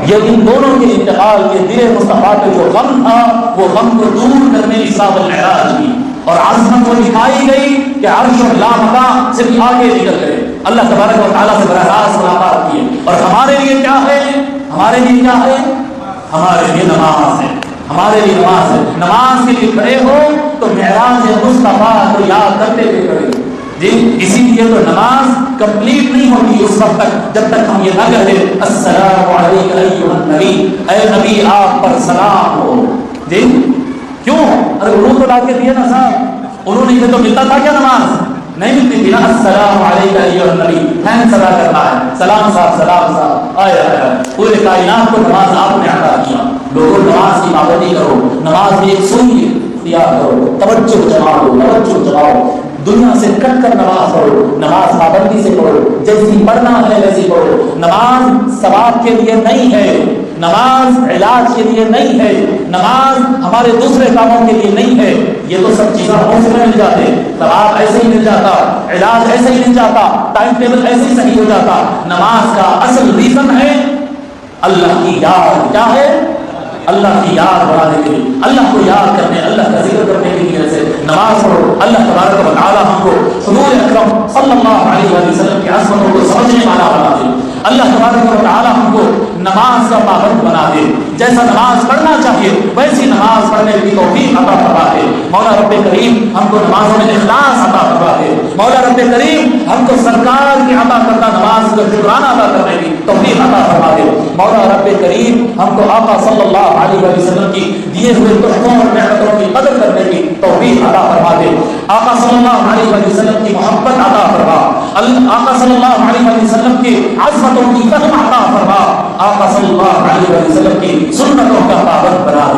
یہ ان دونوں کے انتقال کے دل مصطفیٰ کے جو غم تھا، وہ غم کو دور کرنے اسراء و معراج کی اور عظمت وہ دکھائی گئی کہ عرش و لامکان سے بھی آگے نکل گئے. اللہ تبارک و تعالیٰ سے براہ راست ملاقات کی. اور ہمارے لیے کیا ہے؟ ہمارے لیے کیا ہے؟ ہمارے لیے نماز ہے. ہمارے لیے نماز ہے. نماز کے لیے کھڑے ہو تو معراج مصطفیٰ کو یاد کرتے ہوئے کھڑے. جی اسی لیے تو نماز کمپلیٹ نہیں ہوگی اس وقت تک جب تک ہم یہ نہ کہیں السلام علیک ایھا النبی، اے نبی آپ پر سلام ہو. جی کیوں؟ ارے انہوں تو لا کے دیے نا صاحب، انہوں نے تو ملتا تھا کیا نماز؟ نہیں ملتی تھی نا. السلام علیک ایھا النبی، تھینکس ادا کرنا ہے. سلام صاحب، سلام صاحب. آیا پورے کائنات کو نماز آپ نے عطا کیا. لوگوں نماز کی پابندی کرو، نماز میں ایک سنی اختیار کرو، توجہ جماؤ، توجہ جماؤ. دنیا سے کٹ کر نماز پڑھو، نماز پابندی سے پڑھو، جیسی پڑھنا ہے ویسی پڑھو. نماز ثواب کے لیے نہیں ہے، نماز علاج کے لیے نہیں ہے، نماز ہمارے دوسرے کاموں کے لیے نہیں ہے. یہ تو سب چیزیں مفت میں مل جاتے، ثواب ایسے ہی مل جاتا، علاج ایسے ہی مل جاتا، ٹائم ٹیبل ایسے ہی صحیح ہو جاتا. نماز کا اصل ریزن ہے اللہ کی یاد. کیا ہے؟ اللہ کی یاد بڑھانے کے لیے، اللہ کو یاد کرنے، اللہ کا ذکر کرنے کے لیے سے نماز پڑھو. اللہ تبارک و تعالی ہم کو حضور اکرم صلی اللہ علیہ وسلم کی عظمتوں کو سمجھنے والا بنا دے. اللہ تبارک و تعالی ہم کو نماز کا پابند بنا دے. جیسا نماز پڑھنا چاہیے ویسی نماز پڑھنے کی توفیق عطا فرما دے. مولا رب کریم ہم کو نمازوں میں اخلاص عطا فرما دے. مولا رب کریم ہم کو سرکار کی عطا کردہ نماز کا شکرانہ ادا کرنے کی توفیق عطا فرما دے. مولا رب کریم ہم کو آقا صلی اللہ علیہ وسلم کی دیے ہوئے تحفوں اور نعمتوں کی قدر کرنے کی توفیق عطا فرما دے. آقا صلی اللہ علیہ وسلم کی محبت عطا فرما. آقا صلی اللہ علیہ وسلم کی عظمتوں کی فہم عطا فرما. آقا صلی اللہ اللہ علیہ وسلم کی سنتوں کا پابند بنا دے۔